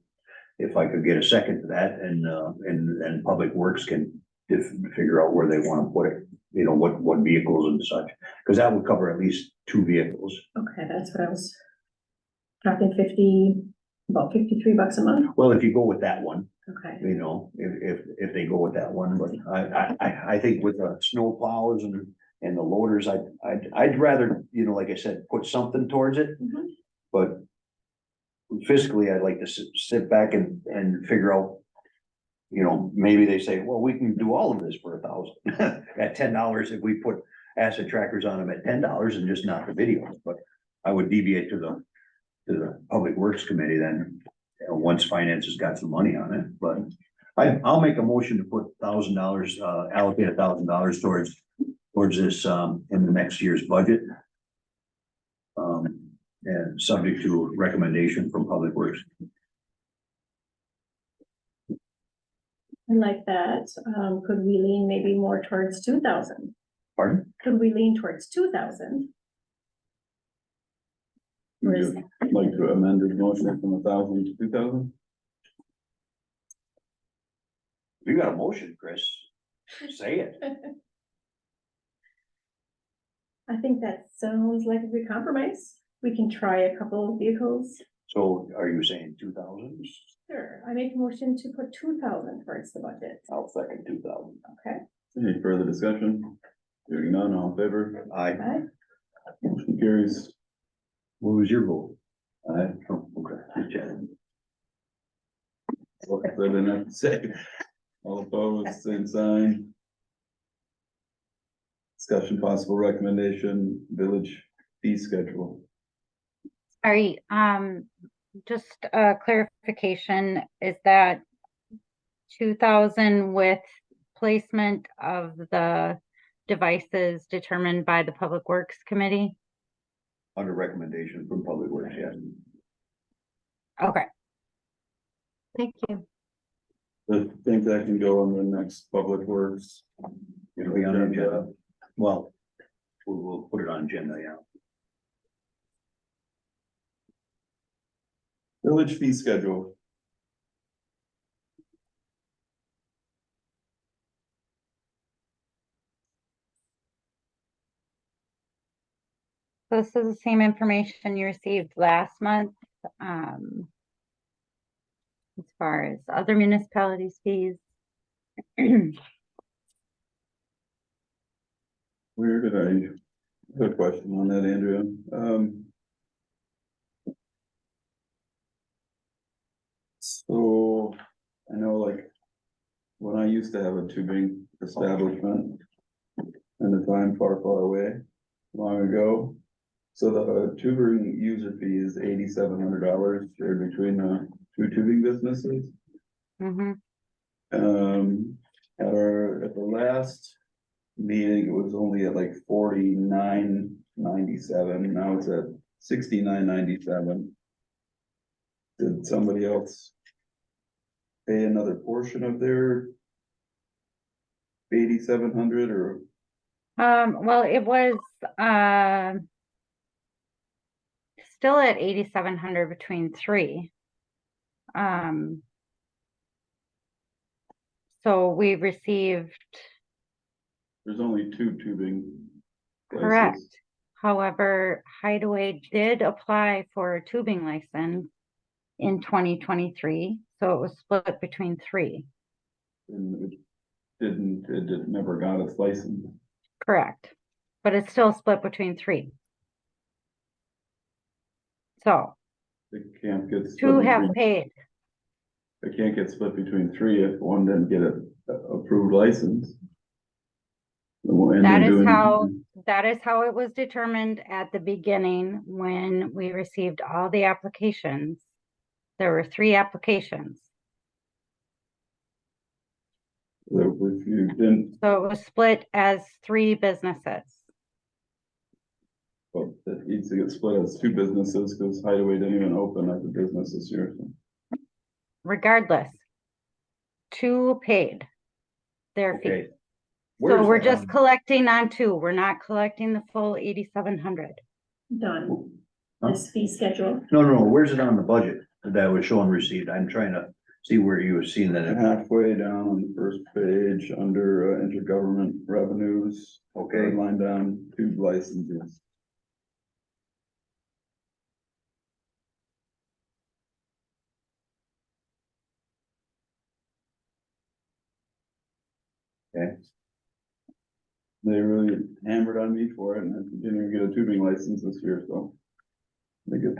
Speaker 2: If I could get a second to that, and Public Works can figure out where they want to put it, you know, what vehicles and such, because that would cover at least 2 vehicles.
Speaker 5: Okay, that's what I was talking about $53 a month,
Speaker 2: Well, if you go with that one,
Speaker 5: okay.
Speaker 2: you know, if they go with that one, but I think with the snow plows and the loaders, I'd rather, you know, like I said, put something towards it.
Speaker 5: Mhm.
Speaker 2: But fiscally, I'd like to sit back and figure out, you know, maybe they say, well, we can do all of this for 1,000 at $10 if we put asset trackers on them at $10 and just not the videos. But I would deviate to the Public Works Committee then, you know, once finance has got some money on it. But I'll make a motion to put $1,000, allocate $1,000 towards this in the next year's budget. And subject to recommendation from Public Works.
Speaker 5: I like that, could we lean maybe more towards 2,000?
Speaker 2: Pardon?
Speaker 5: Could we lean towards 2,000?
Speaker 1: Would you like to amend the motion from 1,000 to 2,000?
Speaker 2: You got a motion, Chris. Say it.
Speaker 5: I think that sounds like a good compromise. We can try a couple of vehicles.
Speaker 2: So are you saying 2,000?
Speaker 5: Sure, I make a motion to put 2,000 towards the budget.
Speaker 2: I'll second 2,000.
Speaker 5: Okay,
Speaker 1: Any further discussion? Hearing none, all in favor?
Speaker 5: aye.
Speaker 1: Motion carries.
Speaker 2: What was your vote?
Speaker 1: Aye.
Speaker 2: Oh, okay. Good job.
Speaker 1: What I didn't have to say. All opposed, same sign. Discussion possible recommendation, village fee schedule.
Speaker 4: Sorry, just a clarification, is that 2,000 with placement of the devices determined by the Public Works Committee?
Speaker 2: Under recommendation from Public Works, yes.
Speaker 4: Okay. Thank you.
Speaker 1: I think that can go on the next Public Works.
Speaker 2: It'll be on the agenda. Well, we'll put it on agenda, yeah.
Speaker 1: Village fee schedule.
Speaker 4: So this is the same information you received last month. um, As far as other municipalities' fees.
Speaker 1: Where did I, have a question on that, Andrea? So I know like when I used to have a tubing establishment in the time far, far away, long ago. So the tubing user fee is $8,700 shared between the two tubing businesses.
Speaker 4: Mhm.
Speaker 1: At the last meeting, it was only at like 49.97. Now it's at 69.97. Did somebody else pay another portion of their 8,700 or?
Speaker 4: Well, it was, still at 8,700 between three. So we received,
Speaker 1: There's only two tubing.
Speaker 4: correct.
Speaker 1: places.
Speaker 4: However, Hideaway did apply for a tubing license in 2023, so it was split between three.
Speaker 1: And it never got its license.
Speaker 4: Correct. But it's still split between three. So
Speaker 1: It can't get. split
Speaker 4: two have
Speaker 1: between-
Speaker 4: paid.
Speaker 1: It can't get split between three if one didn't get a approved license. And
Speaker 4: That
Speaker 1: they're
Speaker 4: is
Speaker 1: doing-
Speaker 4: that is how it was determined at the beginning when we received all the applications. There were three applications,
Speaker 1: If you didn't,
Speaker 4: so it was split as three businesses.
Speaker 1: well, it needs to get split as two businesses because Hideaway didn't even open as a business this year. So.
Speaker 4: Regardless, two paid their fee.
Speaker 2: Okay.
Speaker 4: So
Speaker 2: Where's
Speaker 4: we're
Speaker 2: that
Speaker 4: just
Speaker 2: on-
Speaker 4: collecting on two. We're not collecting the full 8,700.
Speaker 5: Done.
Speaker 2: Huh?
Speaker 5: This fee schedule,
Speaker 2: No, where's it on the budget that was showing received? I'm trying to see where you were seeing that.
Speaker 1: Halfway down on the first page under intergovernment revenues.
Speaker 2: Okay.
Speaker 1: Third line down, tube licenses.
Speaker 2: Okay.
Speaker 1: They really hammered on me for it and I didn't even get a tubing license this year, so. They get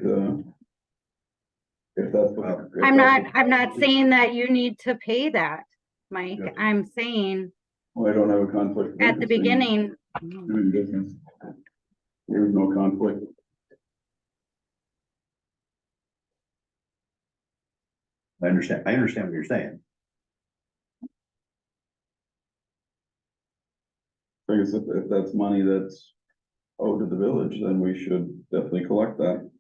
Speaker 1: if that's what. if
Speaker 4: I'm
Speaker 1: that's what-
Speaker 4: not saying that you need to pay that, Mike.
Speaker 1: Yeah.
Speaker 4: I'm saying
Speaker 1: Well, I don't have a conflict. of
Speaker 4: at the
Speaker 1: interest in
Speaker 4: beginning,
Speaker 1: Doing business. There's no conflict.
Speaker 2: I understand what you're saying.
Speaker 1: I guess if that's money that's owed to the village, then we should definitely collect that.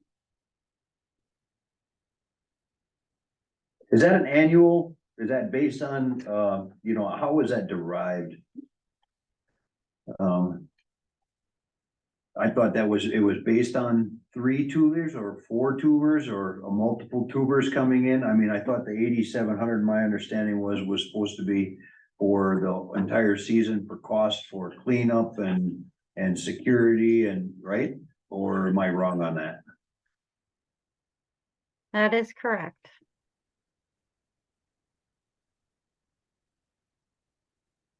Speaker 2: Is that an annual, is that based on, how is that derived? I thought it was based on 3 tubers or 4 tubers or multiple tubers coming in. I mean, I thought the 8,700, my understanding was supposed to be for the entire season for cost for cleanup and security and, right? Or am I wrong on that?
Speaker 4: that is correct.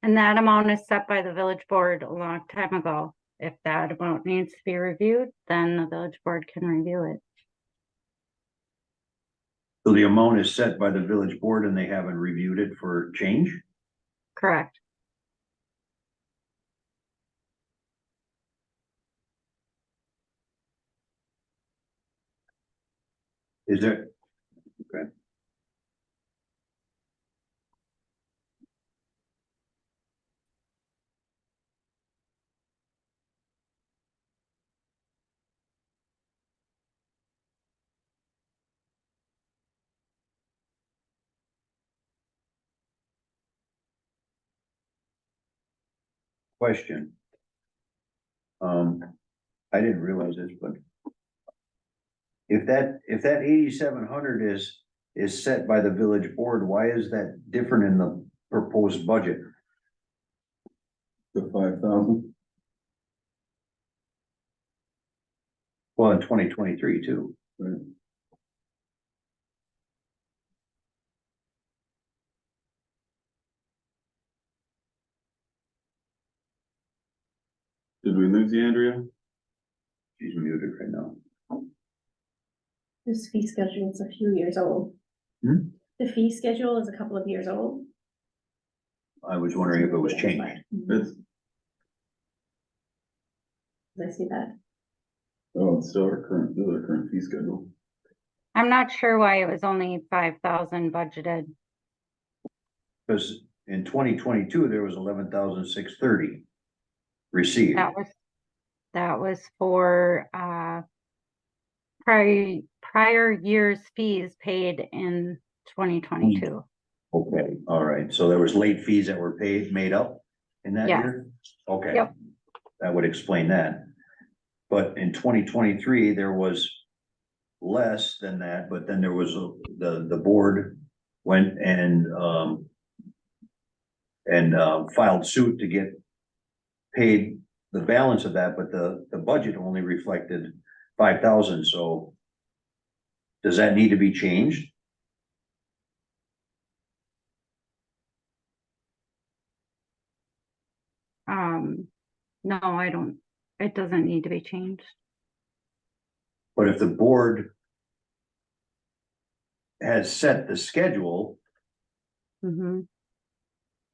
Speaker 4: And that amount is set by the village board a long time ago. If that amount needs to be reviewed, then the village board can review it.
Speaker 2: So the amount is set by the village board and they haven't reviewed it for change?
Speaker 4: Correct.
Speaker 2: Is there? Okay. question. I didn't realize this, but if that 8,700 is set by the village board, why is that different in the proposed budget?
Speaker 1: The 5,000.
Speaker 2: Well, in 2023 too.
Speaker 1: Right. Did we lose you, Andrea?
Speaker 2: She's muted right now.
Speaker 5: This fee schedule is a few years old.
Speaker 2: Hmm?
Speaker 5: The fee schedule is a couple of years old.
Speaker 2: I was wondering if it was changed.
Speaker 1: It's,
Speaker 5: I see that.
Speaker 1: oh, it's still our current fee schedule.
Speaker 4: I'm not sure why it was only 5,000 budgeted.
Speaker 2: Because in 2022, there was 11,630 received.
Speaker 4: That was for, prior year's fees paid in 2022.
Speaker 2: Okay, all right. So there was late fees that were made up in that
Speaker 4: Yeah.
Speaker 2: year? Okay.
Speaker 4: Yep.
Speaker 2: That would explain that. But in 2023, there was less than that, but then there was the board went and filed suit to get paid the balance of that, but the budget only reflected 5,000, so does that need to be changed?
Speaker 4: No, I don't, it doesn't need to be changed.
Speaker 2: But if the board has set the schedule,
Speaker 4: Mm-hmm.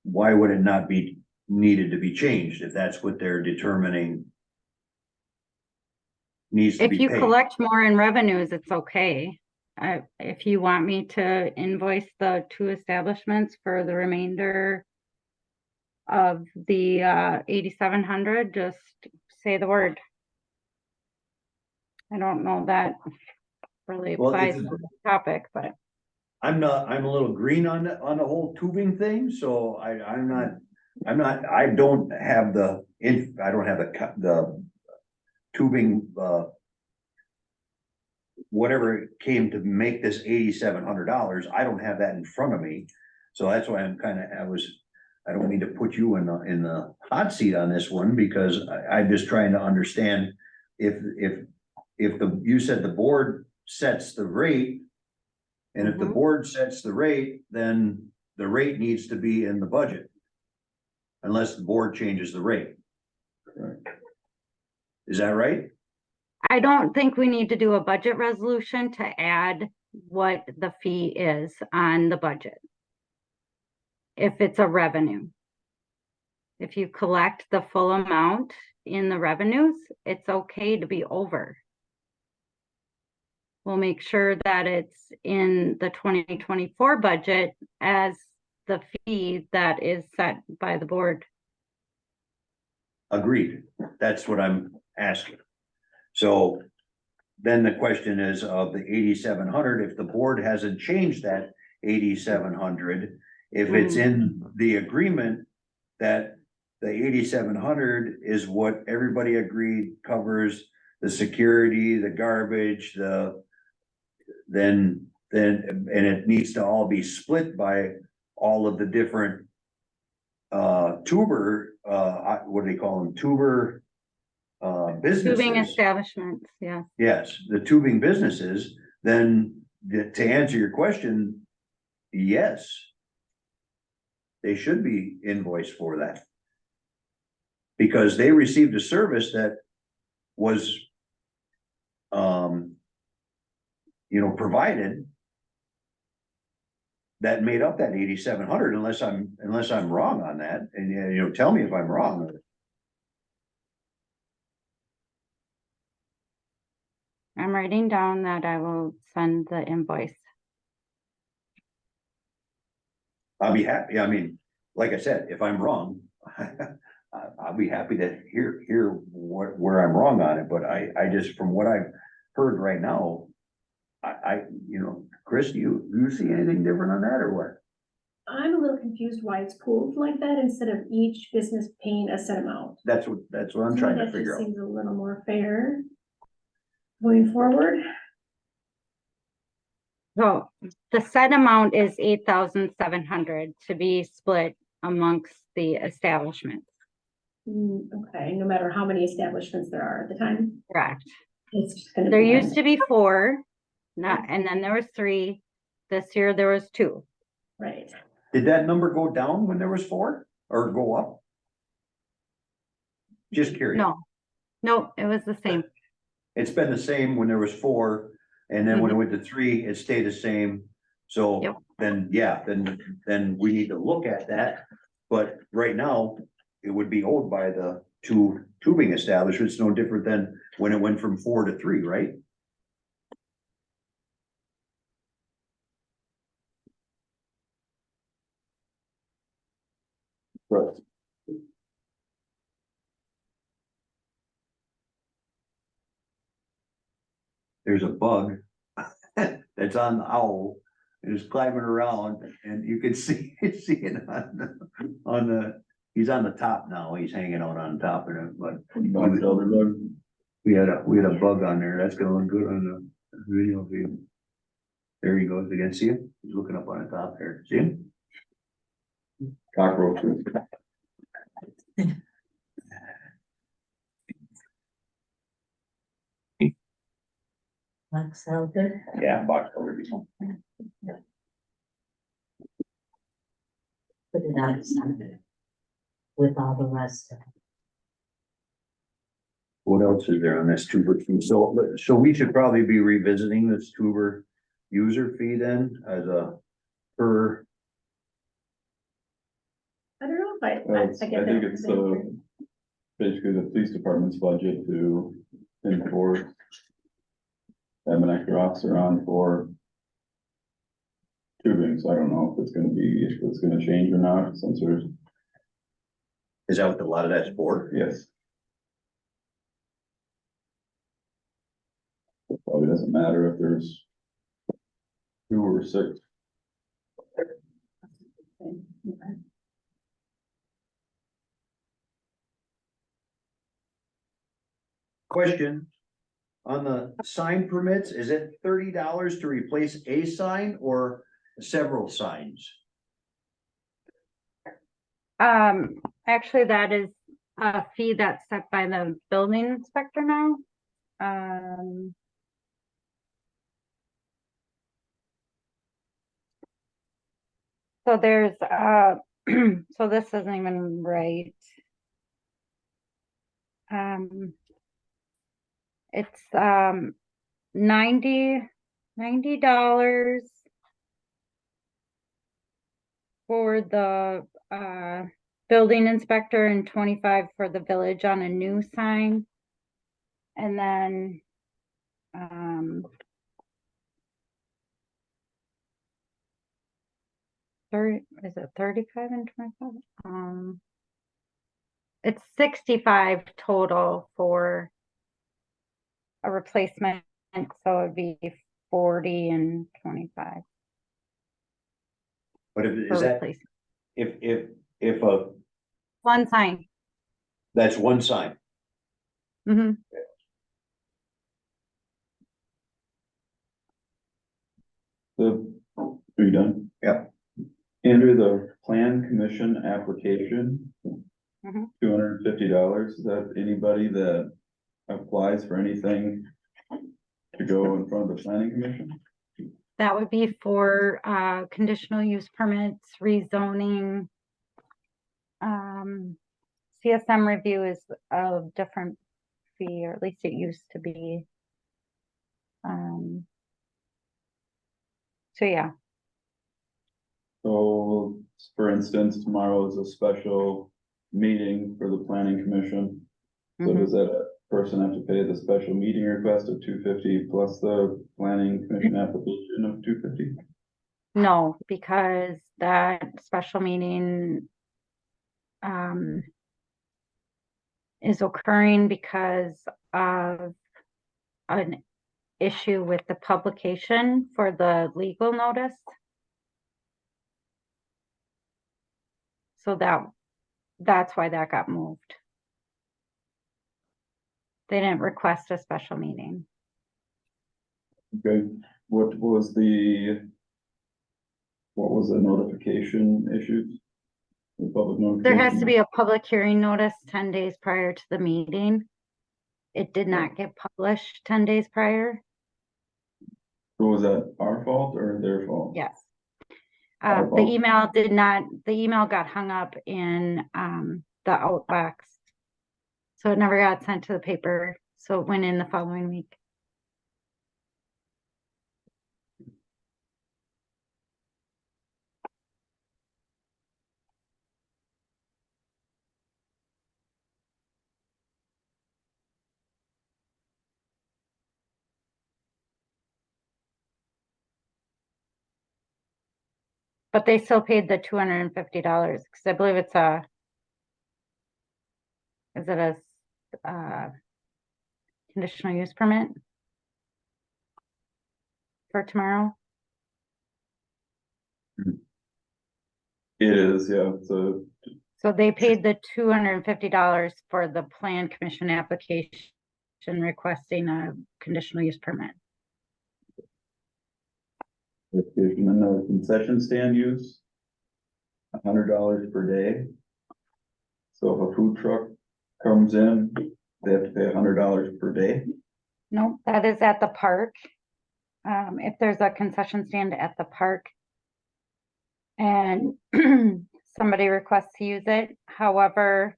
Speaker 2: why would it not be needed to be changed if that's what they're determining needs to
Speaker 4: If
Speaker 2: be
Speaker 4: you
Speaker 2: paid?
Speaker 4: collect more in revenues, it's okay. If you want me to invoice the 2 establishments for the remainder of the 8,700, just say the word. I don't know that really
Speaker 2: Well,
Speaker 4: applies
Speaker 2: if
Speaker 4: to the topic, but
Speaker 2: I'm a little green on the whole tubing thing, so I don't have the tubing, whatever it came to make this $8,700, I don't have that in front of me. So that's why I don't mean to put you in the hot seat on this one, because I'm just trying to understand if you said the board sets the rate, and if the
Speaker 4: Mhm.
Speaker 2: board sets the rate, then the rate needs to be in the budget. Unless the board changes the rate.
Speaker 1: Correct.
Speaker 2: Is that right?
Speaker 4: I don't think we need to do a budget resolution to add what the fee is on the budget. If it's a revenue. If you collect the full amount in the revenues, it's okay to be over. We'll make sure that it's in the 2024 budget as the fee that is set by the board.
Speaker 2: Agreed. That's what I'm asking. So then the question is of the 8,700, if the board hasn't changed that 8,700, if it's in the agreement that the 8,700 is what everybody agreed covers the security, the garbage, then and it needs to all be split by all of the different tuber, what do they call them? Tuber businesses.
Speaker 4: Tubing establishments, yeah.
Speaker 2: Yes, the tubing businesses, then to answer your question, yes. They should be invoiced for that. Because they received a service that was provided that made up that 8,700, unless I'm wrong on that, and tell me if I'm wrong.
Speaker 4: I'm writing down that I will send the invoice.
Speaker 2: I'll be happy. I mean, like I said, if I'm wrong, I'll be happy to hear where I'm wrong on it, but I just, from what I've heard right now, Chris, do you see anything different on that or what?
Speaker 5: I'm a little confused why it's pooled like that instead of each business paying a set amount.
Speaker 2: That's what I'm
Speaker 5: To me,
Speaker 2: trying to
Speaker 5: that
Speaker 2: figure
Speaker 5: just
Speaker 2: out.
Speaker 5: seems a little more fair going forward.
Speaker 4: So the set amount is 8,700 to be split amongst the establishments.
Speaker 5: Okay, no matter how many establishments there are at the time,
Speaker 4: Correct.
Speaker 5: it's just gonna
Speaker 4: There
Speaker 5: be.
Speaker 4: used to be 4, not, and then there was 3. This year there was 2.
Speaker 5: Right,
Speaker 2: Did that number go down when there was 4 or go up? Just curious.
Speaker 4: No, it was the same.
Speaker 2: It's been the same when there was 4, and then when it went to 3, it stayed the same. So
Speaker 4: Yep.
Speaker 2: then, yeah, then we need to look at that. But right now, it would be owed by the 2 tubing establishments, no different than when it went from 4 to 3, right?
Speaker 1: Right.
Speaker 2: There's a bug that's on the owl. And is climbing around and you can see it on the, he's on the top now. He's hanging out on top of it, but
Speaker 1: Box elder bug.
Speaker 2: we had a bug on there. That's gonna look good on the video feed. There he goes again. See him? He's looking up on the top there. See him?
Speaker 1: Cockroaches.
Speaker 3: Box elder.
Speaker 2: Yeah, box elder.
Speaker 3: Put it outside with all the rest of it.
Speaker 2: What else is there on this tuber fee? So we should probably be revisiting this tuber user fee then as a per,
Speaker 5: I don't know if
Speaker 1: Well,
Speaker 5: I
Speaker 1: it's-
Speaker 5: get
Speaker 1: I think
Speaker 5: that.
Speaker 1: it's basically the police department's budget to enforce. Have an extra officer on for tubing, so I don't know if it's gonna change or not, since there's,
Speaker 2: is that what a lot of that's for?
Speaker 1: yes. It probably doesn't matter if there's 2 or 6.
Speaker 2: Question. On the sign permits, is it $30 to replace a sign or several signs?
Speaker 4: Actually, that is a fee that's set by the building inspector now. So there's, so this isn't even right. It's, $90 for the, building inspector and 25 for the village on a new sign. And then, is it 35 and 25? It's 65 total for a replacement, so it'd be 40 and 25
Speaker 2: But
Speaker 4: for
Speaker 2: is that,
Speaker 4: replacement.
Speaker 2: if
Speaker 4: One sign.
Speaker 2: that's one sign,
Speaker 4: Hmm.
Speaker 1: Are you done?
Speaker 2: Yep.
Speaker 1: Andrew, the plan commission application.
Speaker 4: Mhm.
Speaker 1: $250, is that anybody that applies for anything to go in front of the planning commission?
Speaker 4: That would be for conditional use permits, rezoning. CSM review is a different fee, or at least it used to be. So yeah,
Speaker 1: So, for instance, tomorrow is a special meeting for the planning commission. So
Speaker 4: Mhm.
Speaker 1: does that person have to pay the special meeting request of $250 plus the planning commission application of $250?
Speaker 4: No, because that special meeting is occurring because of an issue with the publication for the legal notice. So that's why that got moved. They didn't request a special meeting.
Speaker 1: Okay, what was the notification issues? The public
Speaker 4: There has
Speaker 1: notification?
Speaker 4: to be a public hearing notice 10 days prior to the meeting. It did not get published 10 days prior.
Speaker 1: So was that our fault or their fault?
Speaker 4: Yes.
Speaker 1: Our
Speaker 4: The
Speaker 1: fault.
Speaker 4: email got hung up in the outbox. So it never got sent to the paper. So it went in the following week. But they still paid the $250 because I believe is it a conditional use permit for tomorrow?
Speaker 1: It is, yeah, so,
Speaker 4: So they paid the $250 for the plan commission application requesting a conditional use permit.
Speaker 1: and then the concession stand use. $100 per day. So if a food truck comes in, they have to pay $100 per day.
Speaker 4: No, that is at the park. If there's a concession stand at the park and somebody requests to use it, however,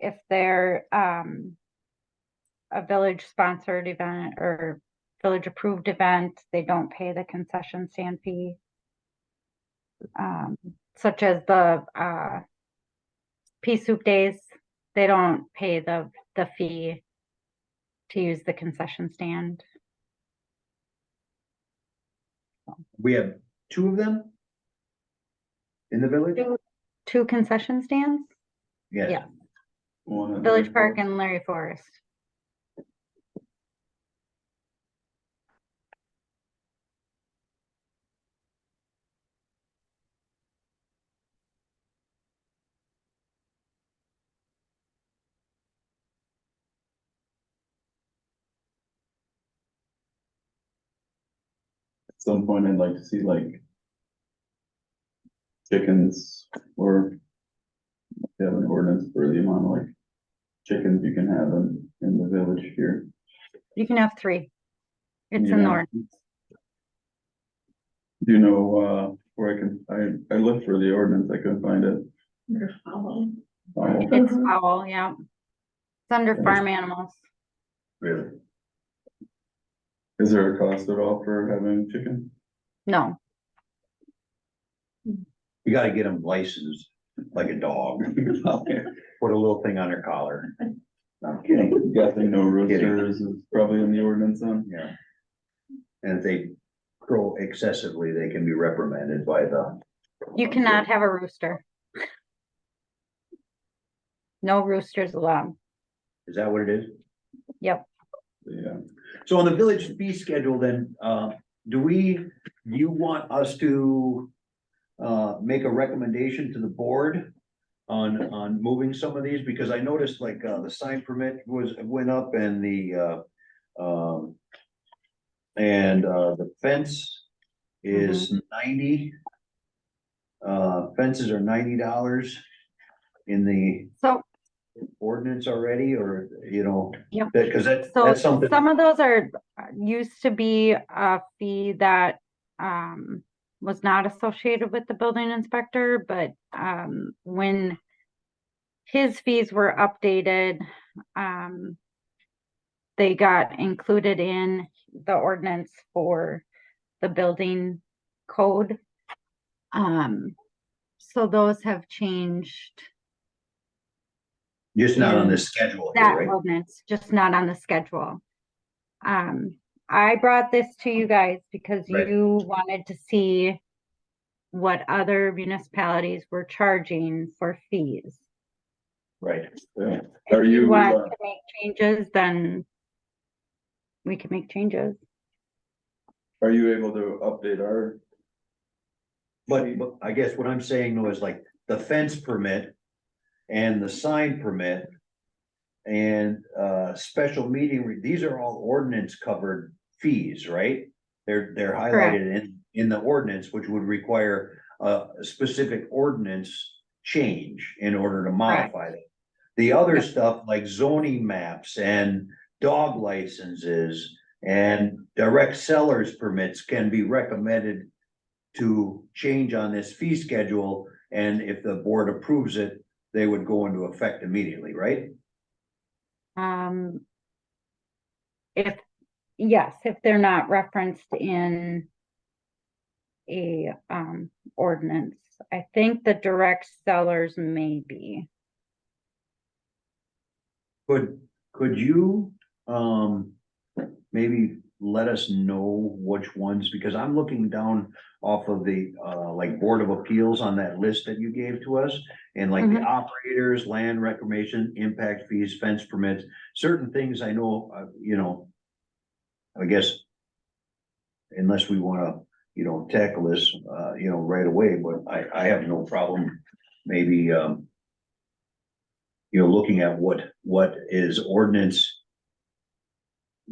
Speaker 4: if they're a village sponsored event or village approved event, they don't pay the concession stand fee. Such as the pea soup days, they don't pay the fee to use the concession stand.
Speaker 2: We have two of them in the village?
Speaker 4: Two concession stands,
Speaker 2: Yes.
Speaker 4: Yeah.
Speaker 1: One at
Speaker 4: Village
Speaker 1: Lake
Speaker 4: Park
Speaker 1: Forest.
Speaker 4: and Larry Forest.
Speaker 1: At some point, I'd like to see like chickens or have an ordinance for the amount of like chickens you can have in the village here.
Speaker 4: You can have 3. It's
Speaker 1: Yeah.
Speaker 4: in the ordinance.
Speaker 1: Do you know, where I looked for the ordinance, I couldn't find it. Oh,
Speaker 4: It's foul, yeah. It's under
Speaker 1: Yeah.
Speaker 4: farm animals.
Speaker 1: really? Is there a cost at all for having chicken?
Speaker 4: No,
Speaker 2: You gotta get them licensed like a dog. Put a little thing on their collar. I'm kidding.
Speaker 1: Guessing no roosters is probably in the ordinance then.
Speaker 2: Yeah. And if they crow excessively, they can be reprimanded by the.
Speaker 4: you cannot have a rooster. No roosters allowed.
Speaker 2: Is that what it is?
Speaker 4: Yep.
Speaker 1: Yeah,
Speaker 2: So on the village fee schedule, then, do you want us to make a recommendation to the board on moving some of these? Because I noticed like, the sign permit went up and the fence is 90. Fences are $90 in the
Speaker 4: So,
Speaker 2: ordinance already, or, you know,
Speaker 4: Yep.
Speaker 2: because that's
Speaker 4: so
Speaker 2: something.
Speaker 4: some of those are, used to be a fee that, was not associated with the building inspector, but, when his fees were updated, they got included in the ordinance for the building code. So those have changed.
Speaker 2: Just not on
Speaker 4: in
Speaker 2: this schedule here,
Speaker 4: That
Speaker 2: right?
Speaker 4: ordinance, just not on the schedule. I brought this to you guys because
Speaker 2: Right.
Speaker 4: you wanted to see what other municipalities were charging for fees.
Speaker 2: Right.
Speaker 1: yeah.
Speaker 4: If
Speaker 1: Are
Speaker 4: you
Speaker 1: you,
Speaker 4: want to make changes, then we can make changes.
Speaker 1: are you able to update our?
Speaker 2: But I guess what I'm saying though is like, the fence permit and the sign permit and, special meeting, these are all ordinance covered fees, right? They're highlighted in the ordinance, which would require a specific ordinance change in order to modify it. The other
Speaker 4: Yep.
Speaker 2: stuff like zoning maps and dog licenses and direct sellers permits can be recommended to change on this fee schedule, and if the board approves it, they would go into effect immediately, right?
Speaker 4: If, yes, if they're not referenced in a, ordinance, I think the direct sellers may be.
Speaker 2: Could you, maybe let us know which ones, because I'm looking down off of the, like Board of Appeals on that list that you gave to us. And like the
Speaker 4: Mhm.
Speaker 2: operators, land reclamation, impact fees, fence permits, certain things I know, I guess. Unless we wanna, tackle this, right away, but I have no problem, maybe, looking at what is ordinance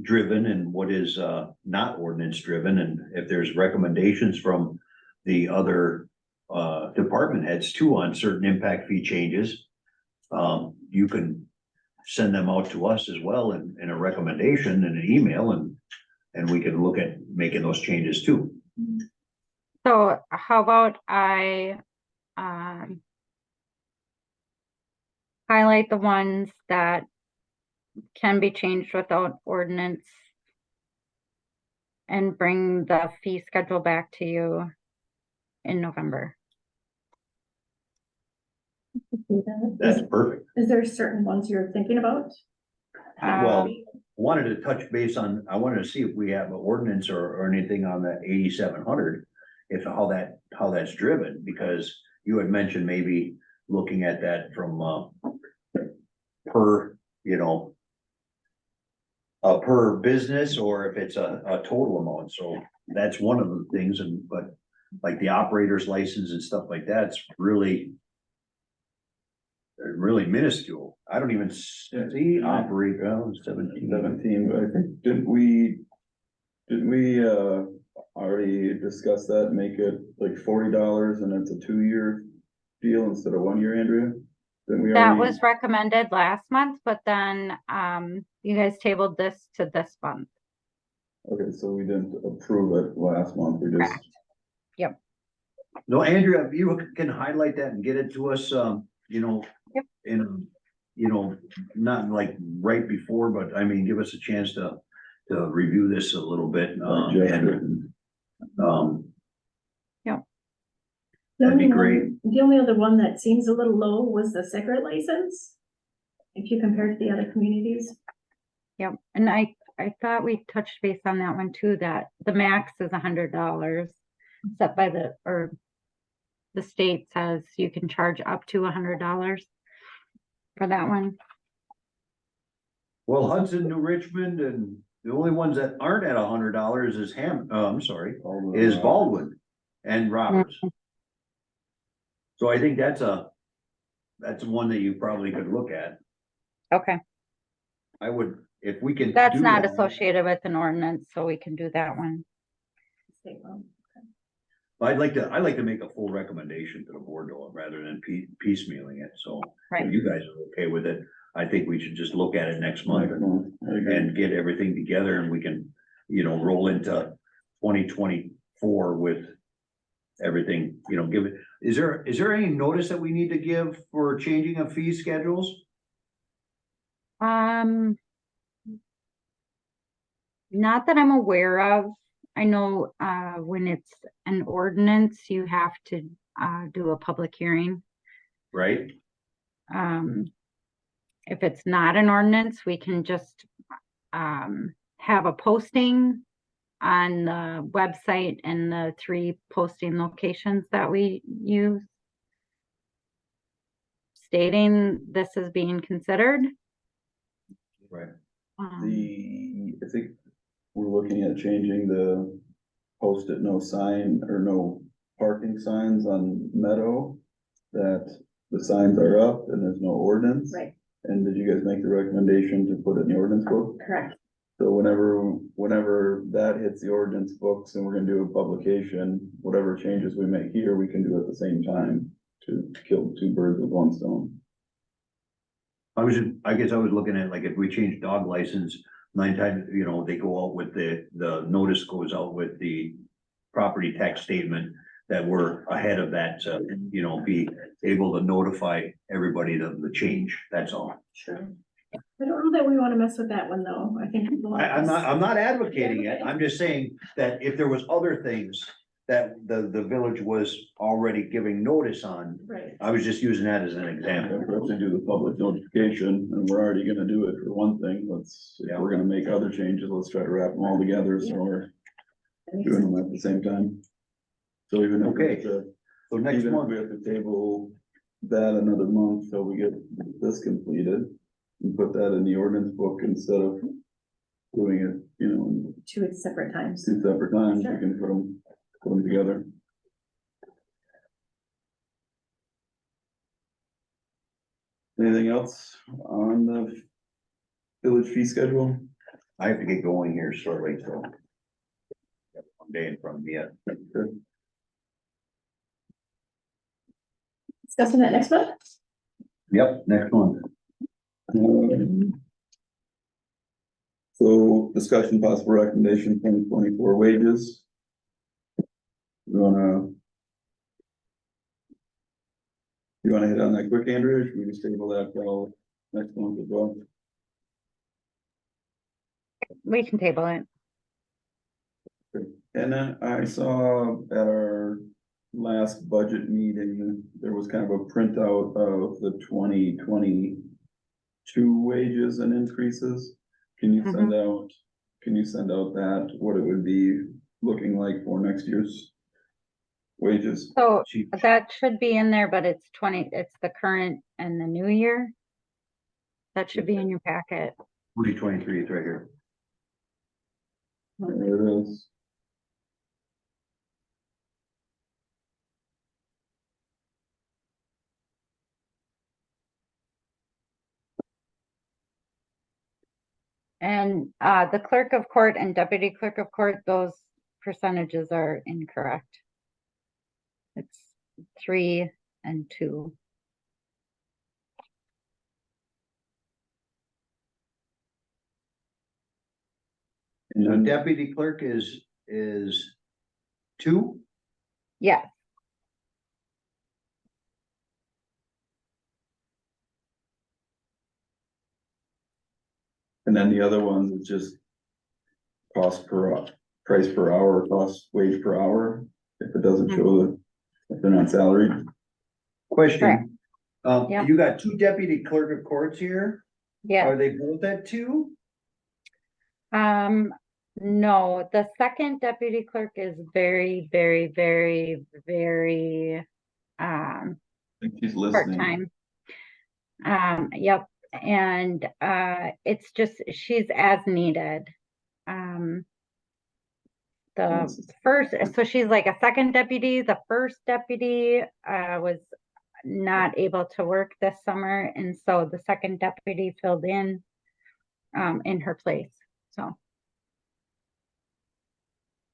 Speaker 2: driven and what is not ordinance driven, and if there's recommendations from the other department heads too on certain impact fee changes, you can send them out to us as well in a recommendation in an email, and we can look at making those changes too.
Speaker 4: So how about I, highlight the ones that can be changed without ordinance and bring the fee schedule back to you in November.
Speaker 2: That's perfect.
Speaker 5: Is there certain ones you're thinking about?
Speaker 2: Well,
Speaker 4: Um,
Speaker 2: wanted to touch base on, I wanted to see if we have an ordinance or anything on that 8,700. If how that's driven, because you had mentioned maybe looking at that from, per, per business, or if it's a total amount, so that's one of the things, but like the operator's license and stuff like that, it's really minuscule. I don't even see operate, 17.
Speaker 1: 17, but I think, didn't we already discuss that, make it like $40 and it's a 2-year deal instead of 1 year, Andrea? Didn't we
Speaker 4: that
Speaker 1: already?
Speaker 4: was recommended last month, but then, you guys tabled this to this month.
Speaker 1: Okay, so we didn't approve it last month, we just,
Speaker 4: Correct. Yep.
Speaker 2: No, Andrea, if you can highlight that and get it to us,
Speaker 4: Yep.
Speaker 2: in, not like right before, but I mean, give us a chance to review this a little bit,
Speaker 1: digest it.
Speaker 2: and,
Speaker 5: The
Speaker 2: That'd be
Speaker 5: only
Speaker 2: great.
Speaker 5: The only other one that seems a little low was the cigarette license. If you compare it to the other communities.
Speaker 4: Yep, and I thought we touched base on that one too, that the max is $100 set by the state says you can charge up to $100 for that one.
Speaker 2: well, Hudson, New Richmond, and the only ones that aren't at $100 is
Speaker 1: all the-
Speaker 2: is Baldwin and Roberts. So I think that's one that you probably could look at.
Speaker 4: Okay,
Speaker 2: I would, if we can.
Speaker 4: that's
Speaker 2: do
Speaker 4: not
Speaker 2: that.
Speaker 4: associated with an ordinance, so we can do that one.
Speaker 5: State law.
Speaker 2: I'd like to make a full recommendation to the board though, rather than piecemealing it, so.
Speaker 4: Right.
Speaker 2: If you guys are okay with it, I think we should just look at it next month
Speaker 1: I agree.
Speaker 2: and get everything together, and we can, roll into 2024 with everything, give it, is there any notice that we need to give for changing of fee schedules?
Speaker 4: Not that I'm aware of. I know, when it's an ordinance, you have to, do a public hearing.
Speaker 2: Right?
Speaker 4: If it's not an ordinance, we can just, have a posting on the website and the 3 posting locations that we use, stating this is being considered.
Speaker 2: Right.
Speaker 1: I think we're looking at changing the post-it no sign or no parking signs on Meadow. that the signs are up and there's no ordinance.
Speaker 5: Right,
Speaker 1: And did you guys make the recommendation to put it in the ordinance book?
Speaker 5: correct.
Speaker 1: So whenever that hits the ordinance books and we're gonna do a publication, whatever changes we make here, we can do at the same time to kill two birds with one stone.
Speaker 2: I guess I was looking at like if we change dog license, 9 times, you know, they go out with the notice goes out with the property tax statement that we're ahead of that, to, you know, be able to notify everybody the change, that's all.
Speaker 5: Sure. I don't know that we wanna mess with that one, though. I think. people want
Speaker 2: I'm
Speaker 5: this-
Speaker 2: not advocating it, I'm just saying that if there was other things that the village was already giving notice on,
Speaker 5: Right,
Speaker 2: I was just using that as an
Speaker 1: If
Speaker 2: example.
Speaker 1: we have to do the public notification, and we're already gonna do it for one thing, if we're gonna make other changes, let's try to wrap them all together, so we're
Speaker 5: that makes
Speaker 1: doing
Speaker 5: sense.
Speaker 1: them at the same time. So even if we have to,
Speaker 2: So next
Speaker 1: even if
Speaker 2: month,
Speaker 1: we have to table that another month till we get this completed, and put that in the ordinance book instead of doing it, you know, in
Speaker 5: 2 separate times.
Speaker 1: 2 separate times, we
Speaker 5: Sure.
Speaker 1: can put them together. Anything else on the village fee schedule?
Speaker 2: I have to get going here shortly, so. Got one day in front of me yet.
Speaker 5: Discussing that next month?
Speaker 2: Yep, next month.
Speaker 1: So discussion possible recommendation 2024 wages. You wanna hit on that quick, Andrea, or should we just table that till next month as well?
Speaker 4: We can table it.
Speaker 1: And then I saw at our last budget meeting, there was kind of a printout of the 2022 wages and increases. Can you send out that, what it would be looking like for next year's wages?
Speaker 4: So
Speaker 2: She,
Speaker 4: that should be in there, but it's the current and the new year. That should be in your packet.
Speaker 2: 2023 is right here.
Speaker 1: There it is.
Speaker 4: And the clerk of court and deputy clerk of court, those percentages are incorrect. It's 3 and 2.
Speaker 1: And
Speaker 2: So
Speaker 1: then
Speaker 2: deputy clerk is 2,
Speaker 4: Yes,
Speaker 1: And then the other ones is just price per hour, cost wage per hour, if it doesn't show that, if they're not salaried.
Speaker 4: Correct.
Speaker 2: question.
Speaker 4: Yep.
Speaker 2: You got 2 deputy clerk of courts here,
Speaker 4: yes.
Speaker 2: are they both at 2?
Speaker 4: No, the second deputy clerk is very, very, very, very,
Speaker 1: I think she's listening.
Speaker 4: part-time. Yep, and, it's just, she's as needed. The first, so she's like a second deputy, the first deputy, was not able to work this summer, and so the second deputy filled in her place, so.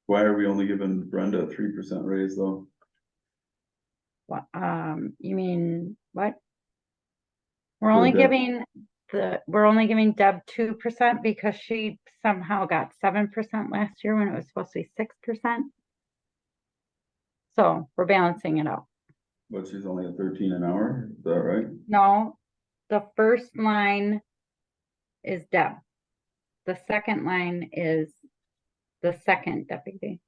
Speaker 1: Why are we only giving Brenda a 3% raise though?
Speaker 4: You mean what? We're only
Speaker 1: Deb.
Speaker 4: giving Deb 2% because she somehow got 7% last year when it was supposed to be 6%. So we're balancing it out.
Speaker 1: But she's only at 13 an hour, is that right?
Speaker 4: No, the first line is Deb. The second line is the second deputy.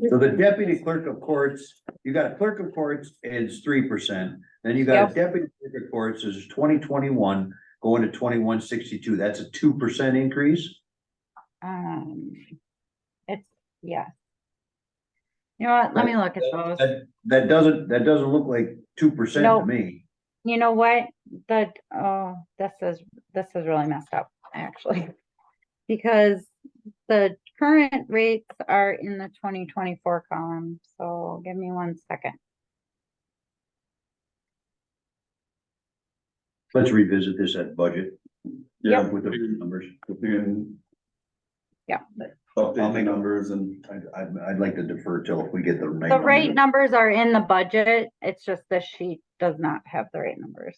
Speaker 2: So the deputy clerk of courts, you got a clerk of courts is 3%, then you got
Speaker 4: Yep.
Speaker 2: a deputy clerk of courts is 2021 going to 2162, that's a 2% increase?
Speaker 4: It's, yeah. You know what? Let me look at those.
Speaker 2: That doesn't look like 2% to
Speaker 4: Nope.
Speaker 2: me.
Speaker 4: You know what? This is really messed up, actually. Because the current rates are in the 2024 column, so give me 1 second.
Speaker 2: Let's revisit this at budget
Speaker 1: Yeah,
Speaker 2: with the numbers.
Speaker 1: if you can.
Speaker 4: Yeah.
Speaker 1: Update the
Speaker 2: make a-
Speaker 1: numbers and,
Speaker 2: I'd like to defer till if we get the.
Speaker 4: The rate numbers are in the budget, it's just this sheet does not have the rate numbers.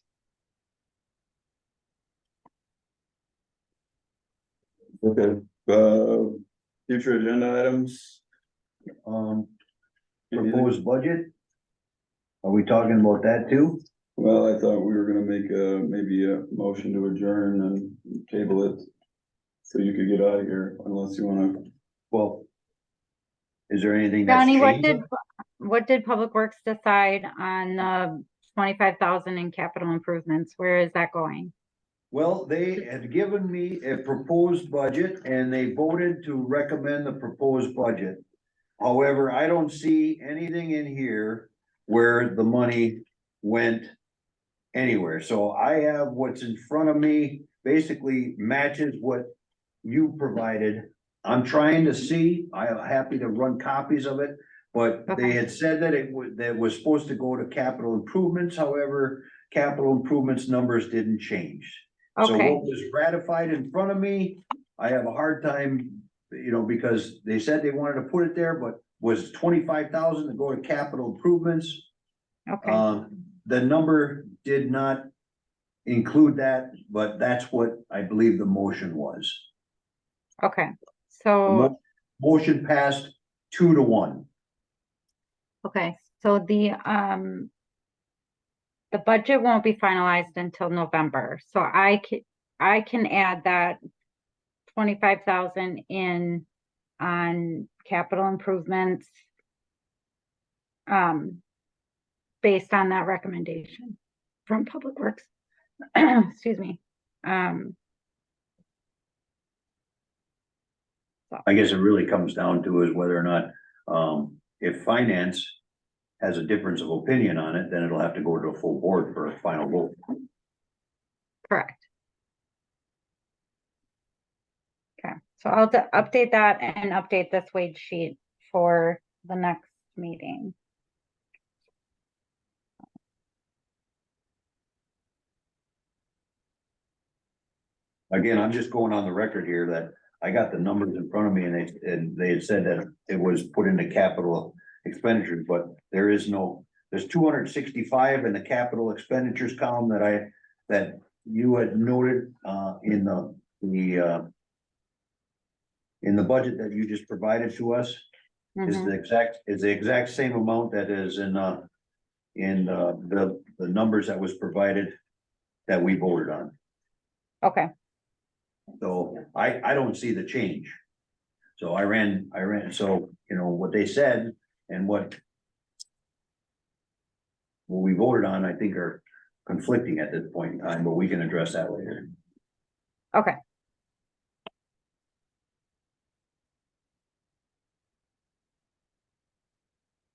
Speaker 1: okay, future agenda items.
Speaker 2: Proposed budget? Are we talking about that too?
Speaker 1: Well, I thought we were gonna make maybe a motion to adjourn and table it. So you could get out of here unless you wanna,
Speaker 2: Well. Is there anything that's
Speaker 4: Donnie,
Speaker 2: changed?
Speaker 4: what did Public Works decide on the 25,000 in capital improvements? Where is that going?
Speaker 2: Well, they had given me a proposed budget and they voted to recommend the proposed budget. However, I don't see anything in here where the money went anywhere. So I have what's in front of me, basically matches what you provided. I'm trying to see, I'm happy to run copies of it, but they
Speaker 4: Okay.
Speaker 2: had said that that was supposed to go to capital improvements. However, capital improvements numbers didn't change. So
Speaker 4: Okay,
Speaker 2: what was ratified in front of me, I have a hard time, because they said they wanted to put it there, but was 25,000 to go to capital improvements.
Speaker 4: okay,
Speaker 2: The number did not include that, but that's what I believe the motion was.
Speaker 4: okay.
Speaker 2: The
Speaker 4: So,
Speaker 2: motion passed 2-1.
Speaker 4: okay, so the budget won't be finalized until November, so I can add that 25,000 in on capital improvements. Based on that recommendation from Public Works. Excuse me.
Speaker 2: I guess it really comes down to is whether or not, if finance has a difference of opinion on it, then it'll have to go to a full board for a final vote.
Speaker 4: Correct. Okay, so I'll update that and update this wage sheet for the next meeting.
Speaker 2: Again, I'm just going on the record here that I got the numbers in front of me and they had said that it was put into capital expenditures, but there's 265 in the capital expenditures column that you had noted, in the budget that you just provided to us is
Speaker 4: Mhm.
Speaker 2: the exact same amount that is in the numbers that was provided that we voted on.
Speaker 4: Okay,
Speaker 2: So I don't see the change. So I ran, so, what they said and what we voted on, I think are conflicting at this point in time, but we can address that later.
Speaker 4: okay.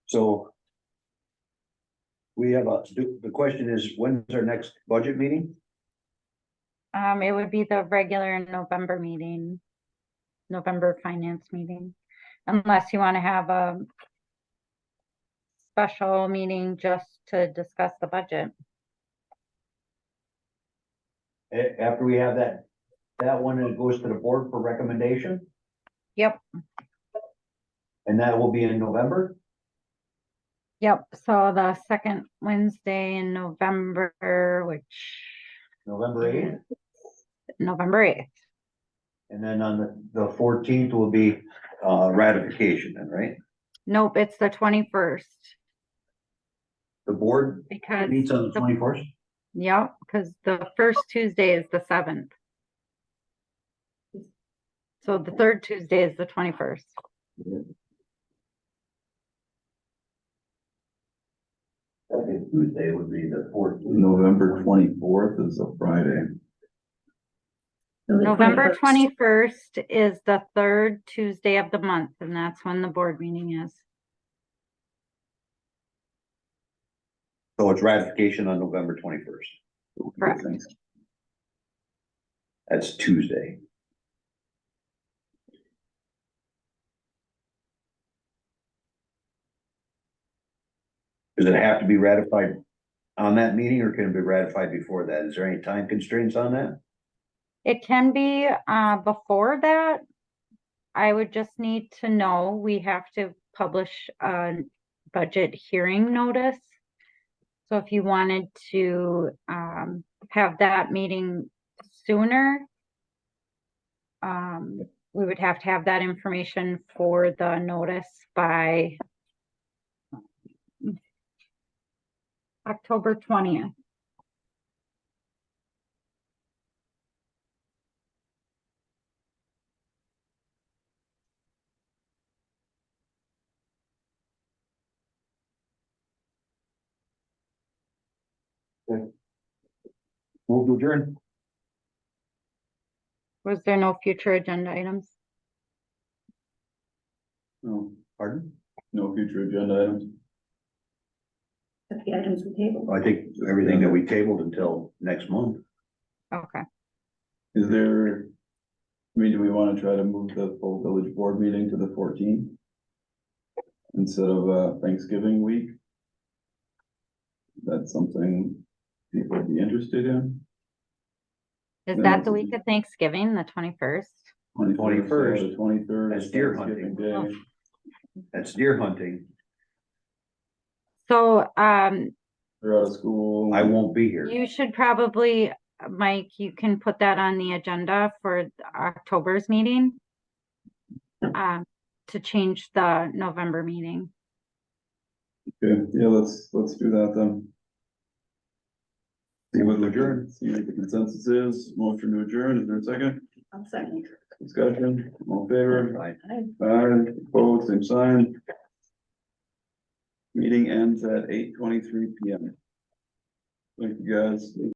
Speaker 2: So we have the question is, when's our next budget meeting?
Speaker 4: It would be the regular November meeting, November finance meeting, unless you want to have a special meeting just to discuss the budget.
Speaker 2: After we have that one, it goes to the board for recommendation,
Speaker 4: Yep,
Speaker 2: and that will be in November?
Speaker 4: yep. So the second Wednesday in November, which
Speaker 2: November 8th,
Speaker 4: November 8th.
Speaker 2: and then on the 14th will be ratification then, right?
Speaker 4: Nope, it's the 21st
Speaker 2: The board
Speaker 4: because,
Speaker 2: meets on the 21st?
Speaker 4: yep, because the first Tuesday is the 7th. So the third Tuesday is the 21st.
Speaker 2: Second Tuesday would be the 14th.
Speaker 1: November 24th is a Friday.
Speaker 4: November 21st is the third Tuesday of the month, and that's when the board meeting is.
Speaker 2: So it's ratification on November 21st.
Speaker 4: Correct.
Speaker 2: That's Tuesday. Does it have to be ratified on that meeting or can it be ratified before that? Is there any time constraints on that?
Speaker 4: It can be, before that. I would just need to know, we have to publish a budget hearing notice. So if you wanted to, have that meeting sooner, we would have to have that information for the notice by October 20th.
Speaker 2: Move to adjourn.
Speaker 4: Was there no future agenda items?
Speaker 1: No,
Speaker 2: Pardon?
Speaker 1: no future agenda items.
Speaker 5: At the items we tabled.
Speaker 2: I think everything that we tabled until next month.
Speaker 4: Okay.
Speaker 1: Is there, I mean, do we wanna try to move the full village board meeting to the 14th? Instead of Thanksgiving week? That's something people would be interested in.
Speaker 4: Is
Speaker 1: Yeah,
Speaker 4: that
Speaker 1: that's
Speaker 4: the
Speaker 1: a-
Speaker 4: week of Thanksgiving, the 21st?
Speaker 2: 21st.
Speaker 1: The 23rd.
Speaker 2: That's deer
Speaker 1: Thanksgiving
Speaker 2: hunting.
Speaker 1: Day.
Speaker 2: That's deer hunting.
Speaker 4: So,
Speaker 1: They're out of school.
Speaker 2: I won't be here.
Speaker 4: you should probably, Mike, you can put that on the agenda for October's meeting. To change the November meeting.
Speaker 1: Okay, yeah, let's do that then. See what
Speaker 2: Adjourn.
Speaker 1: see what the consensus is. Motion to adjourn. Is there a second?
Speaker 5: I'll second.
Speaker 1: Discussion, all in favor?
Speaker 2: Right.
Speaker 1: Aye, opposed, same sign. Meeting ends at 8:23 PM. Thank you, guys.